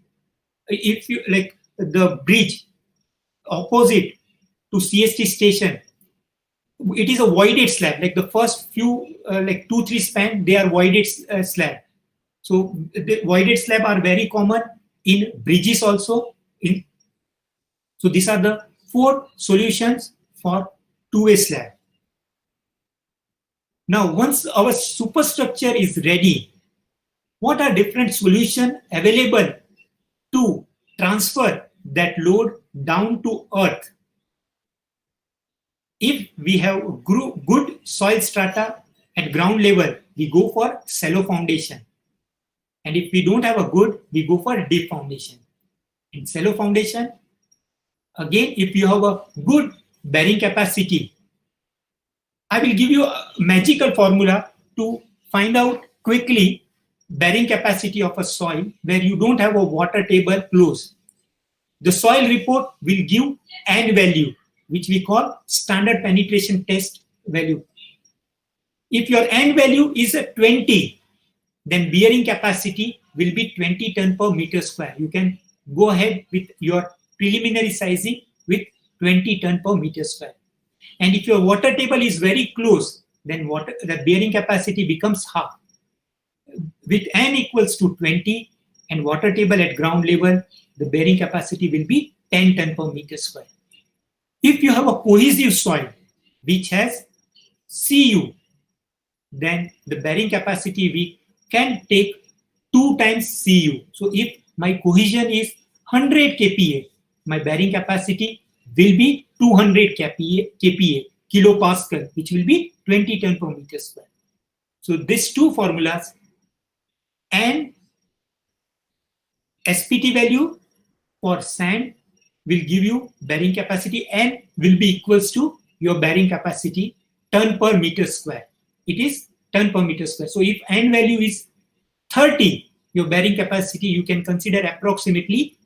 B: if you like the bridge opposite to CST station, it is a voided slab. Like the first few, like 2-3 span, they are voided slab. So the voided slab are very common in bridges also. So these are the 4 solutions for two-way slab. Now, once our superstructure is ready, what are different solutions available to transfer that load down to earth? If we have good soil strata at ground level, we go for shallow foundation. And if we don't have a good, we go for deep foundation. In shallow foundation, again, if you have a good bearing capacity, I will give you a magical formula to find out quickly bearing capacity of a soil where you don't have a water table close. The soil report will give N value, which we call standard penetration test value. If your N value is a 20, then bearing capacity will be 20 ton per meter square. You can go ahead with your preliminary sizing with 20 ton per meter square. And if your water table is very close, then the bearing capacity becomes half. With N equals to 20 and water table at ground level, the bearing capacity will be 10 ton per meter square. If you have a cohesive soil which has Cu, then the bearing capacity we can take 2 times Cu. So if my cohesion is 100 kPa, my bearing capacity will be 200 kPa, kilopascal, which will be 20 ton per meter square. So these 2 formulas and SPT value for sand will give you bearing capacity and will be equals to your bearing capacity ton per meter square. It is ton per meter square. So if N value is 30, your bearing capacity you can consider approximately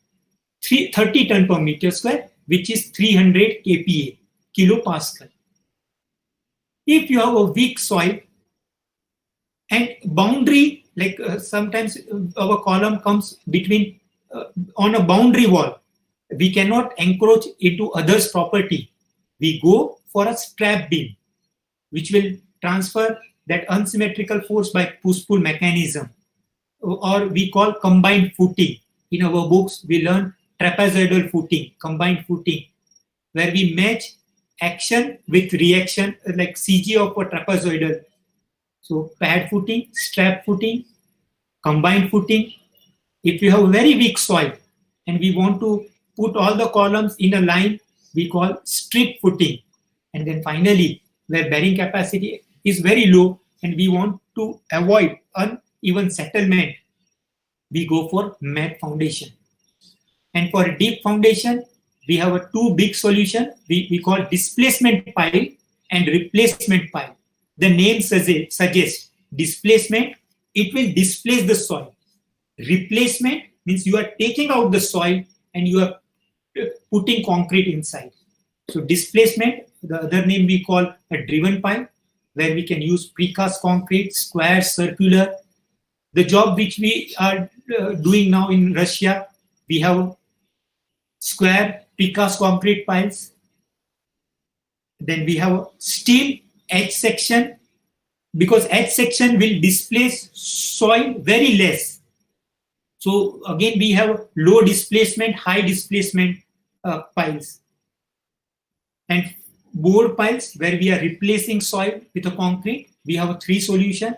B: 30 ton per meter square, which is 300 kPa. kilopascal. If you have a weak soil and boundary, like sometimes our column comes between on a boundary wall, we cannot encroach into others' property. We go for a strap beam, which will transfer that unsymmetrical force by push-pull mechanism, or we call combined footing. In our books, we learn trapezoidal footing, combined footing, where we match action with reaction, like CG of a trapezoidal. So pad footing, strap footing, combined footing. If you have very weak soil and we want to put all the columns in a line, we call strip footing. And then finally, where bearing capacity is very low and we want to avoid uneven settlement, we go for mat foundation. And for a deep foundation, we have a two big solution we call displacement pile and replacement pile. The name suggests displacement, it will displace the soil. Replacement means you are taking out the soil and you are putting concrete inside. So displacement, the other name we call a driven pile, where we can use precast concrete, square, circular. The job which we are doing now in Russia, we have square precast concrete piles. Then we have steel edge section, because edge section will displace soil very less. So again, we have low displacement, high displacement piles. And bore piles, where we are replacing soil with a concrete, we have a three solution.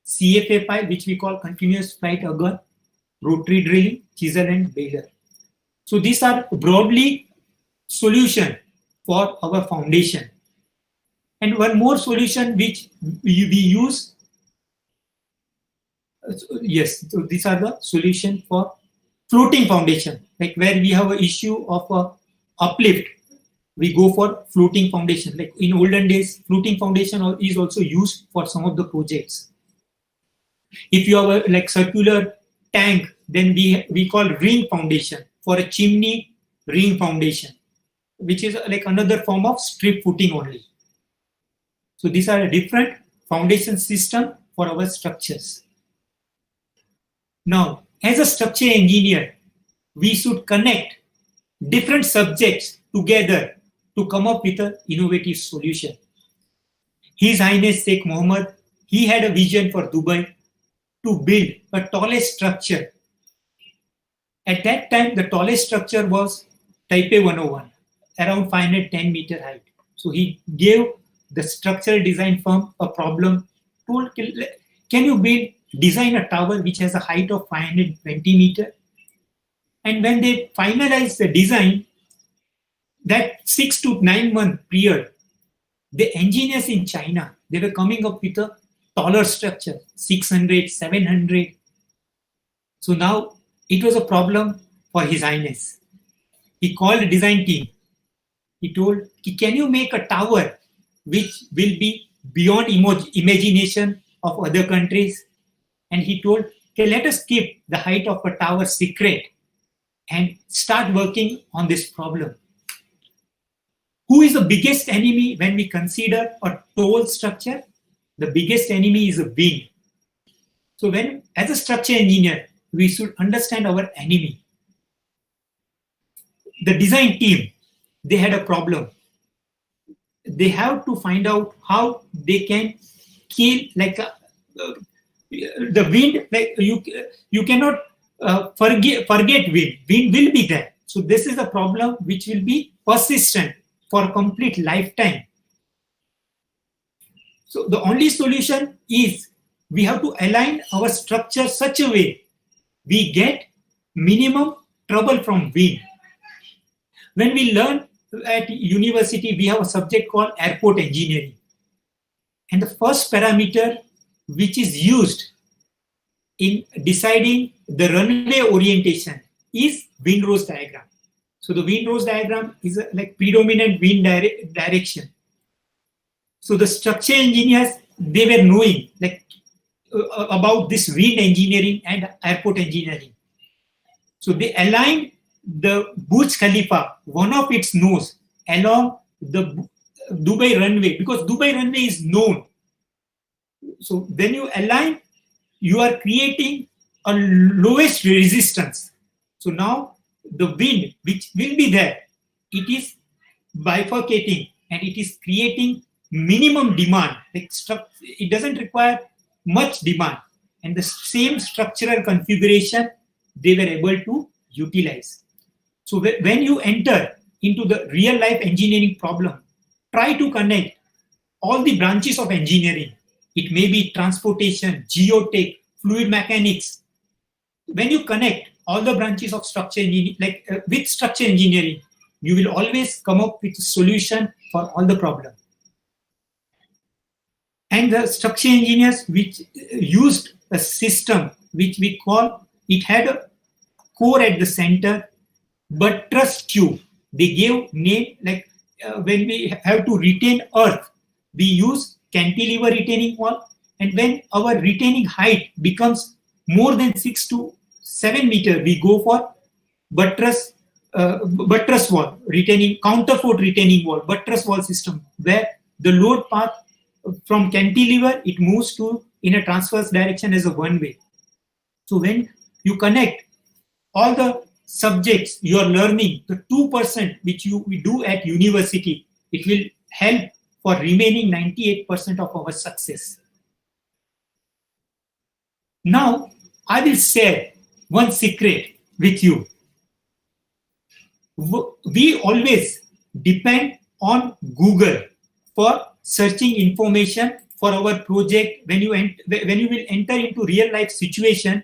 B: CFA pile, which we call continuous flight auger, rotary drilling, chisel and baler. So these are broadly solution for our foundation. And one more solution which we use, yes, so these are the solution for floating foundation, like where we have an issue of a uplift, we go for floating foundation. Like in olden days, floating foundation is also used for some of the projects. If you have a like circular tank, then we call ring foundation. For a chimney, ring foundation, which is like another form of strip footing only. So these are a different foundation system for our structures. Now, as a structure engineer, we should connect different subjects together to come up with an innovative solution. His Highness Sheikh Mohammed, he had a vision for Dubai to build a tallest structure. At that time, the tallest structure was Taipei 101, around 510 meter height. So he gave the structural design firm a problem, told, can you design a tower which has a height of 520 meter? And when they finalized the design, that 6 to 9 month period, the engineers in China, they were coming up with a taller structure, 600, 700. So now it was a problem for His Highness. He called the design team. He told, can you make a tower which will be beyond imagination of other countries? And he told, okay, let us keep the height of a tower secret and start working on this problem. Who is the biggest enemy when we consider a tall structure? The biggest enemy is a wind. So when, as a structure engineer, we should understand our enemy. The design team, they had a problem. They have to find out how they can kill like the wind. Like you cannot forget wind. Wind will be there. So this is a problem which will be persistent for a complete lifetime. So the only solution is we have to align our structure such a way we get minimum trouble from wind. When we learn at university, we have a subject called airport engineering. And the first parameter which is used in deciding the runway orientation is windrose diagram. So the windrose diagram is like predominant wind direction. So the structure engineers, they were knowing like about this wind engineering and airport engineering. So they aligned the Burj Khalifa, one of its nose, along the Dubai runway, because Dubai runway is known. So when you align, you are creating a lowest resistance. So now the wind which will be there, it is bifurcating and it is creating minimum demand. It doesn't require much demand, and the same structural configuration they were able to utilize. So when you enter into the real life engineering problem, try to connect all the branches of engineering. It may be transportation, geotech, fluid mechanics. When you connect all the branches of structure engineering, with structure engineering, you will always come up with a solution for all the problems. And the structure engineers which used a system which we call, it had a core at the center, buttress tube. They gave name, when we have to retain earth, we use cantilever retaining wall, and when our retaining height becomes more than 6 to 7 meters, we go for buttress wall, retaining counterfort retaining wall, buttress wall system, where the load path from cantilever, it moves to in a transverse direction as a one way. So when you connect all the subjects you are learning, the 2% which we do at university, it will help for remaining 98% of our success. Now, I will share one secret with you. We always depend on Google for searching information for our project. When you will enter into real life situation,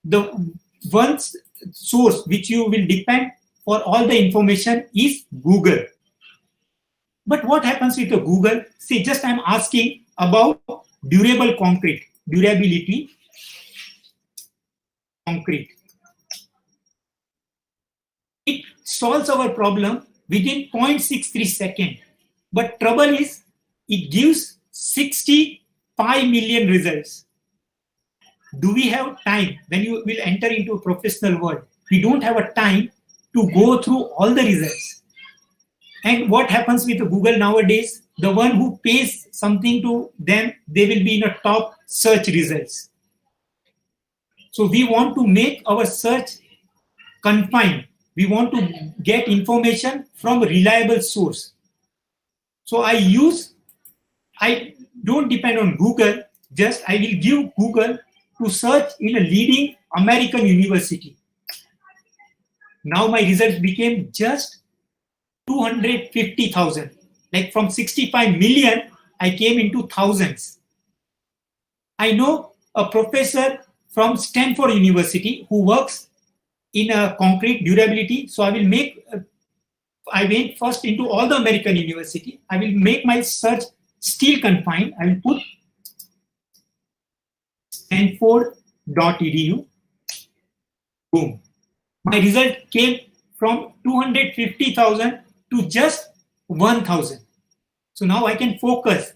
B: the one source which you will depend for all the information is Google. But what happens with the Google? See, just I'm asking about durable concrete, durability concrete. It solves our problem within 0.63 seconds. But trouble is, it gives 65 million results. Do we have time when you will enter into a professional world? We don't have a time to go through all the results. And what happens with Google nowadays? The one who pays something to them, they will be in a top search results. So we want to make our search confined. We want to get information from a reliable source. So I don't depend on Google, just I will give Google to search in a leading American university. Now my results became just 250,000. Like from 65 million, I came into thousands. I know a professor from Stanford University who works in a concrete durability. So I went first into all the American university. I will make my search steel confined. I will put stanford.edu. Boom. My result came from 250,000 to just 1,000. So now I can focus.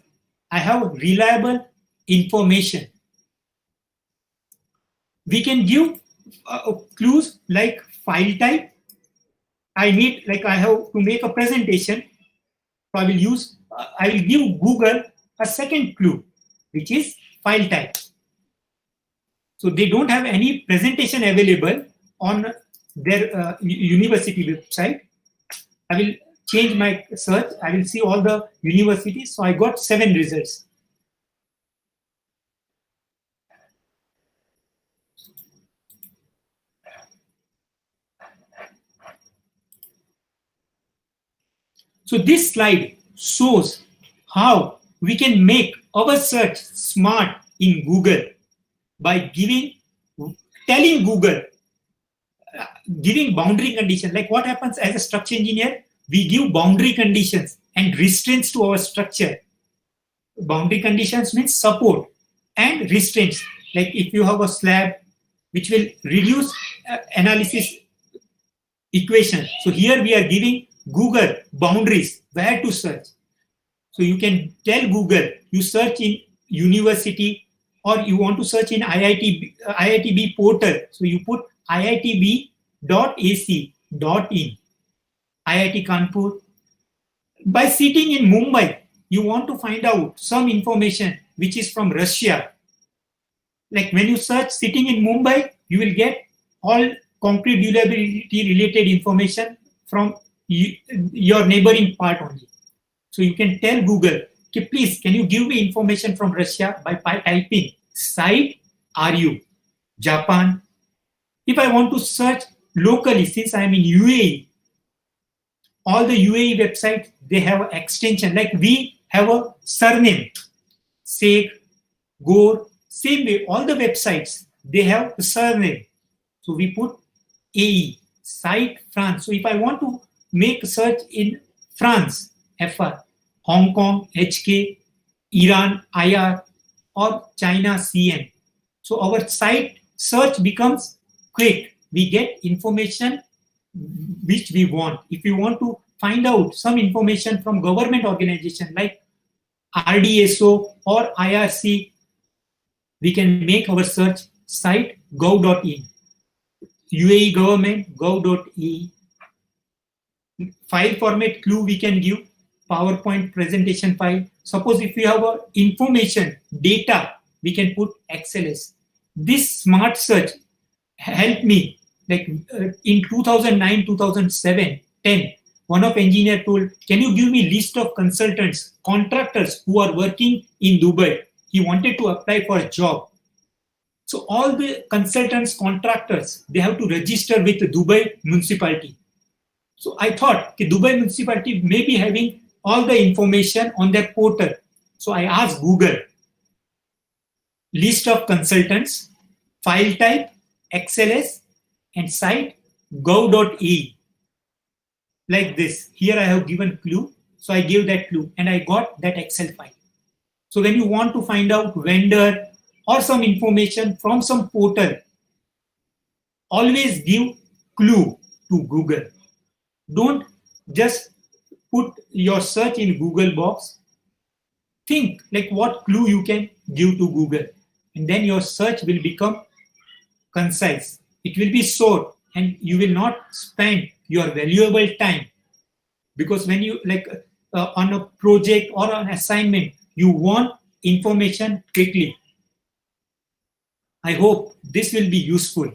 B: I have reliable information. We can give clues like file type. I have to make a presentation. So I will give Google a second clue, which is file type. So they don't have any presentation available on their university website. I will change my search. I will see all the universities. So I got 7 results. So this slide shows how we can make our search smart in Google by telling Google, giving boundary conditions. Like what happens as a structure engineer, we give boundary conditions and restraints to our structure. Boundary conditions means support, and restraints. Like if you have a slab, which will reduce analysis equation. So here we are giving Google boundaries, where to search. So you can tell Google, you search in university, or you want to search in IITB portal. So you put iitb.ac.in, IIT Kanpur, By sitting in Mumbai, you want to find out some information which is from Russia. Like when you search sitting in Mumbai, you will get all concrete durability related information from your neighboring part only. So you can tell Google, okay, please, can you give me information from Russia by typing site RU, Japan. If I want to search locally, since I am in UAE, all the UAE websites, they have an extension. Like we have a surname, Sheikh, Gore, same way, all the websites, they have a surname. So we put AE, site France. So if I want to make a search in France, FR, Hong Kong, HK, Iran, IR, or China, CN. So our site search becomes quick. We get information which we want. If you want to find out some information from government organization like RDSO or IRC, we can make our search site gov.in. UAE government gov.in. File format clue we can give, PowerPoint presentation file. Suppose if we have a information data, we can put XLS. This smart search helped me. Like in 2009, 2007, 10, one of engineer told, can you give me list of consultants, contractors who are working in Dubai? He wanted to apply for a job. So all the consultants, contractors, they have to register with the Dubai municipality. So I thought, okay, Dubai municipality may be having all the information on their portal. So I asked Google, list of consultants, file type, XLS, and site gov.in. Like this. Here I have given clue. So I gave that clue and I got that Excel file. So when you want to find out vendor or some information from some portal, always give clue to Google. Don't just put your search in Google box. Think like what clue you can give to Google. And then your search will become concise. It will be short and you will not spend your valuable time. Because when you on a project or an assignment, you want information quickly. I hope this will be useful.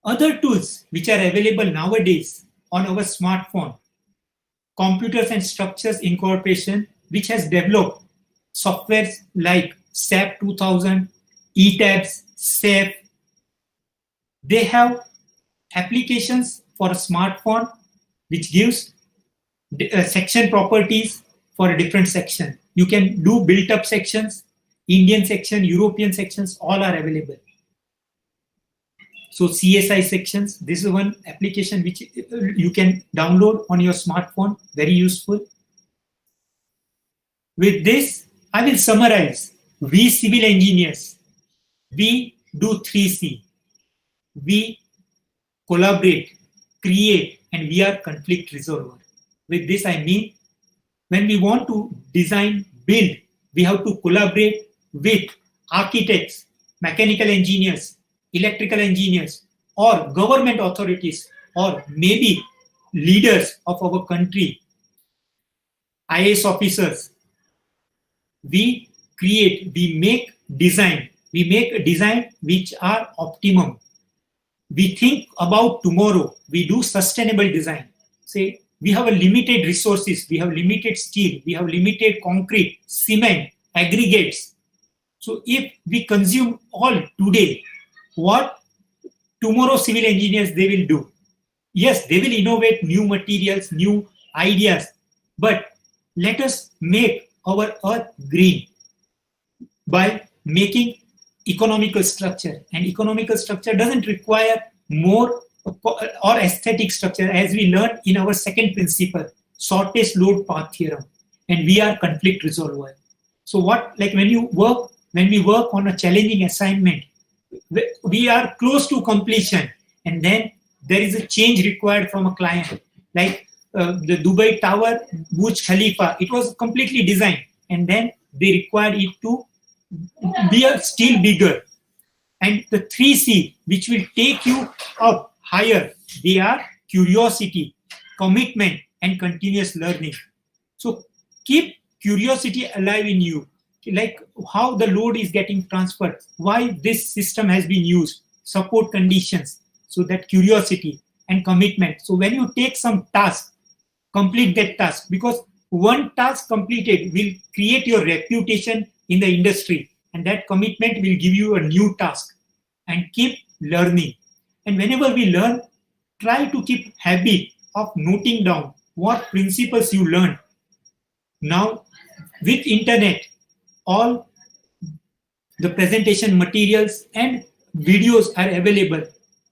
B: Other tools which are available nowadays on our smartphone, Computers and Structures Incorporation, which has developed softwares like SAP 2000, ETABS, SAP. They have applications for a smartphone which gives section properties for a different section. You can do built-up sections, Indian section, European sections, all are available. So CSI sections, this is one application which you can download on your smartphone, very useful. With this, I will summarize. We civil engineers, we do 3C. We collaborate, create, and we are conflict resolver. With this, I mean, when we want to design, build, we have to collaborate with architects, mechanical engineers, electrical engineers, or government authorities, or maybe leaders of our country, IAS officers. We create, we make design. We make a design which are optimum. We think about tomorrow. We do sustainable design. Say, we have a limited resources. We have limited steel. We have limited concrete, cement, aggregates. So if we consume all today, what tomorrow civil engineers they will do? Yes, they will innovate new materials, new ideas, but let us make our earth green by making economical structure. And economical structure doesn't require more or aesthetic structure, as we learned in our second principle, shortest load path theorem. And we are conflict resolver. So what, like when we work on a challenging assignment, we are close to completion, and then there is a change required from a client. Like the Dubai Tower, Burj Khalifa, it was completely designed, and then they required it to be still bigger. And the 3C, which will take you up higher, they are curiosity, commitment, and continuous learning. So keep curiosity alive in you, like how the load is getting transferred, why this system has been used, support conditions. So that curiosity and commitment. So when you take some task, complete that task, because one task completed will create your reputation in the industry, and that commitment will give you a new task. And keep learning. And whenever we learn, try to keep habit of noting down what principles you learn. Now, with internet, all the presentation materials and videos are available.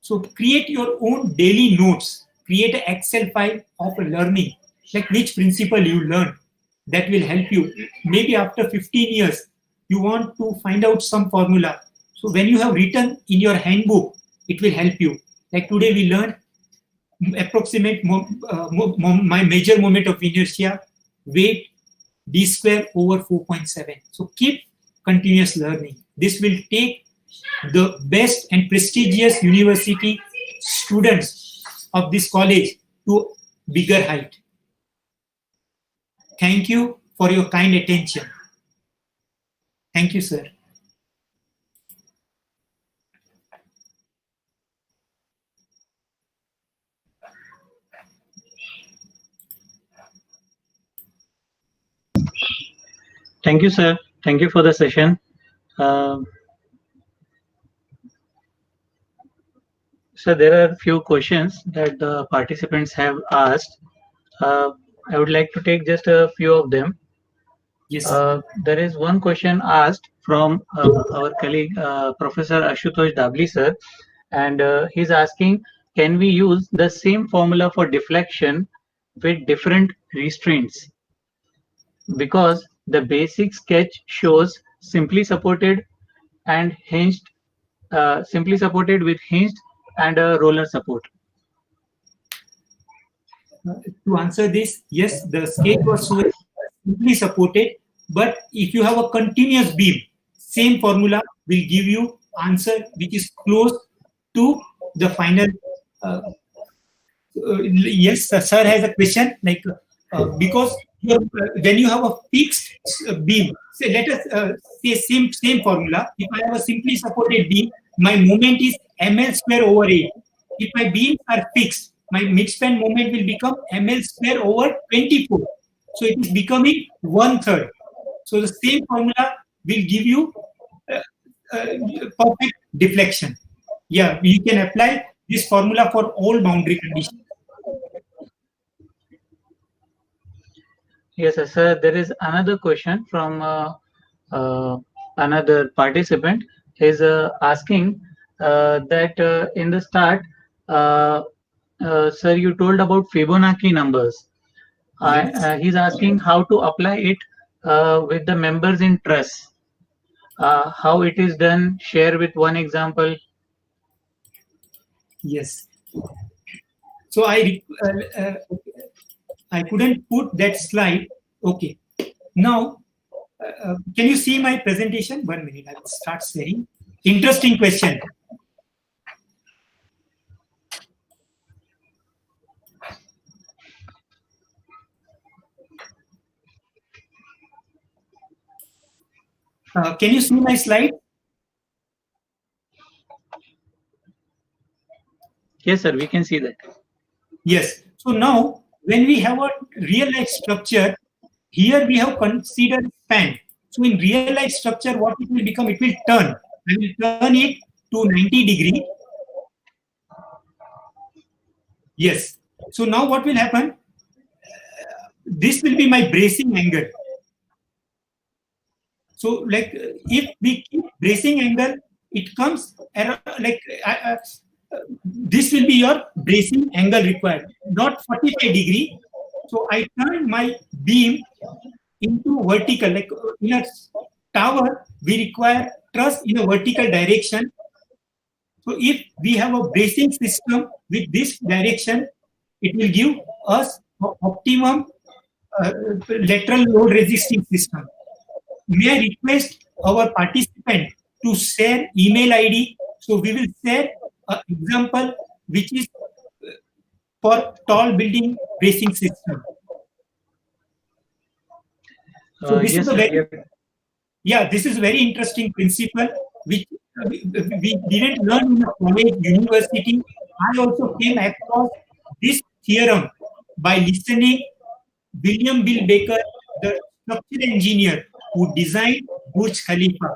B: So create your own daily notes. Create an Excel file of learning, like which principle you learn. That will help you. Maybe after 15 years, you want to find out some formula. So when you have written in your handbook, it will help you. Like today we learned approximate my major moment of inertia, weight, d square over 4.7. So keep continuous learning. This will take the best and prestigious university students of this college to bigger height. Thank you for your kind attention. Thank you, sir.
E: Thank you, sir. Thank you for the session. So there are a few questions that the participants have asked. I would like to take just a few of them.
B: Yes.
E: There is one question asked from our colleague, Professor Ashutosh Dabli, sir, and he's asking, can we use the same formula for deflection with different restraints? Because the basic sketch shows simply supported and hinged, simply supported with hinged and a roller support.
B: To answer this, yes, the sketch was so simply supported, but if you have a continuous beam, same formula will give you answer which is close to the final. Yes, sir has a question, like because when you have a fixed beam, say let us say same formula. If I have a simply supported beam, my moment is ml square over 8. If my beams are fixed, my midspan moment will become ml square over 24. So it is becoming 1/3. So the same formula will give you perfect deflection. Yeah, you can apply this formula for all boundary conditions.
E: Yes, sir. There is another question from another participant. Is asking that in the start, sir, you told about Fibonacci numbers.
B: Yes.
E: He's asking how to apply it with the members in truss. How it is done. Share with one example.
B: Yes. So I couldn't put that slide. Okay. Now, can you see my presentation? 1 minute. I will start sharing. Interesting question. Can you see my slide?
E: Yes, sir. We can see that.
B: Yes. So now, when we have a real life structure, here we have considered span. So in real life structure, what it will become? It will turn. I will turn it to 90 degree. Yes. So now what will happen? This will be my bracing angle. So like if we keep bracing angle, it comes around, like this will be your bracing angle required, not 45 degree. So I turn my beam into vertical, like in a tower, we require truss in a vertical direction. So if we have a bracing system with this direction, it will give us optimum lateral load resisting system. May I request our participant to share email ID? So we will share an example which is for tall building bracing system. So this
E: Yes,
B: is a
E: sir.
B: very this is a very interesting principle which we didn't learn in a college, university. I also came across this theorem by listening William Bill Baker, the structural engineer who designed Burj Khalifa.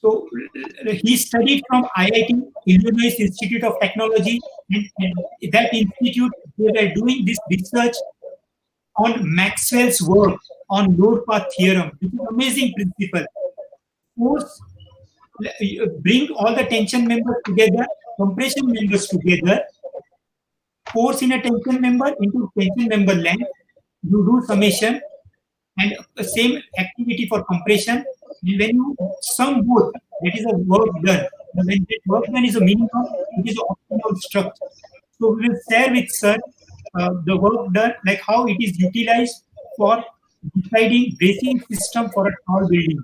B: So he studied from IIT, Illinois Institute of Technology, and that institute, they were doing this research on Maxwell's work on load path theorem, which is an amazing principle. Force, bring all the tension members together, compression members together, force in a tension member into tension member length, you do summation, and the same activity for compression. And when you sum both, that is a work done. And when that work done is a minimum, it is an optimal structure. So we will share with sir the work done, like how it is utilized for deciding bracing system for a tall building.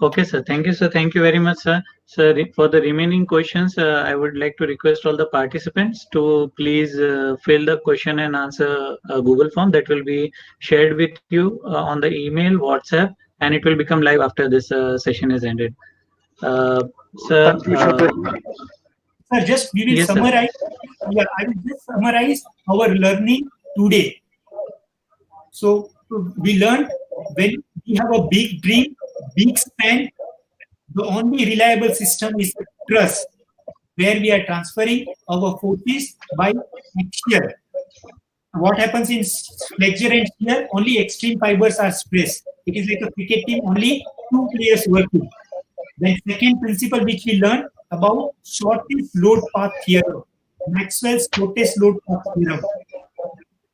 E: Okay, sir. Thank you, sir. Thank you very much, sir. Sir, for the remaining questions, I would like to request all the participants to please fill the question and answer Google form that will be shared with you on the email, WhatsApp, and it will become live after this session is ended. Sir,
A: Thank you, Shabir.
B: Sir, just we will
E: Yes, sir.
B: summarize. Yeah, I will just summarize our learning today. So we learned when we have a big dream, big span, the only reliable system is truss, where we are transferring our forces by axial. What happens in flexure and shear? Only extreme fibers are stressed. It is like a cricket team, only 2 players working. Then second principle which we learned about shortest load path theorem, Maxwell's shortest load path theorem.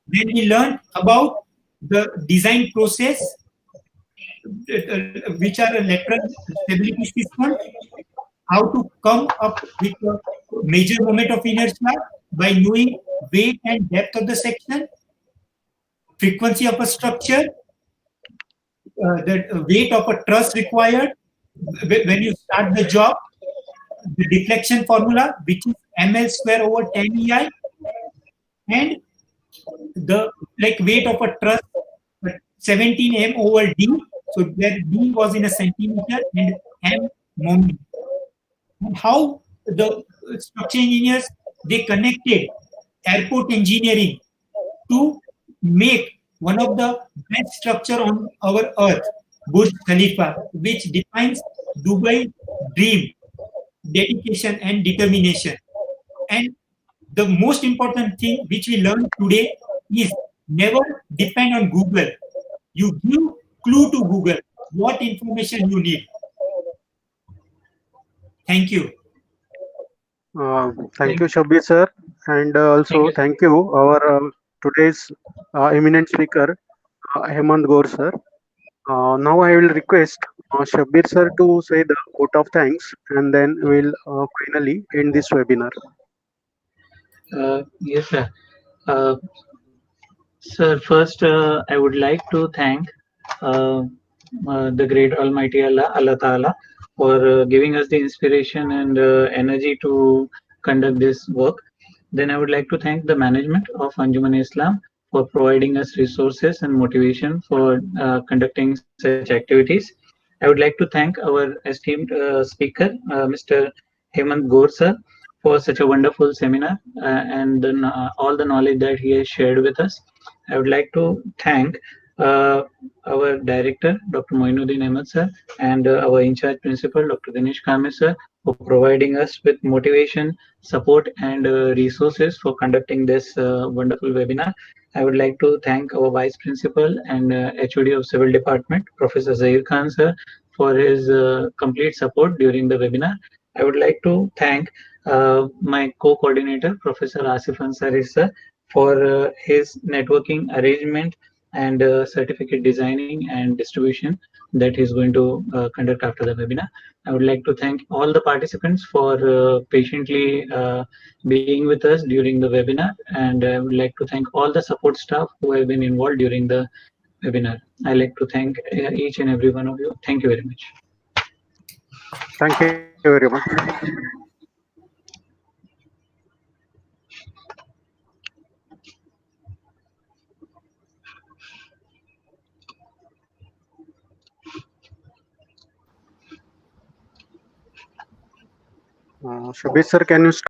B: Then we learned about the design process, which are a lateral stability system, how to come up with a major moment of inertia by knowing weight and depth of the section, frequency of a structure, the weight of a truss required when you start the job, the deflection formula, which is ml square over 10 EI, and the weight of a truss 17 m over d. So where d was in a centimeter and m moment. And how the structure engineers, they connected airport engineering to make one of the best structure on our earth, Burj Khalifa, which defines Dubai dream, dedication and determination. And the most important thing which we learned today is never depend on Google. You give clue to Google what information you need. Thank you.
A: Thank you, Shabir sir, and also thank you our today's eminent speaker, Hemant Gaur sir. Now I will request Shabir sir to say the vote of thanks, and then we'll finally end this webinar.
E: Yes, sir. Sir, first I would like to thank the great Almighty Allah Ta'ala, for giving us the inspiration and energy to conduct this work. Then I would like to thank the management of Anjuman Islam for providing us resources and motivation for conducting such activities. I would like to thank our esteemed speaker, Mr. Hemant Gaur sir, for such a wonderful seminar and all the knowledge that he has shared with us. I would like to thank our director, Dr. Moinuddin Ahmed sir, and our in-charge principal, Dr. Dinesh Kame sir, for providing us with motivation, support, and resources for conducting this wonderful webinar. I would like to thank our vice principal and HOD of Civil Department, Professor Zahir Khan sir, for his complete support during the webinar. I would like to thank my co-coordinator, Professor Asif Ansari sir, for his networking arrangement and certificate designing and distribution that he's going to conduct after the webinar. I would like to thank all the participants for patiently being with us during the webinar, and I would like to thank all the support staff who have been involved during the webinar. I'd like to thank each and every one of you. Thank you very much.
A: Thank you, you very much. Shobhit sir, can you start?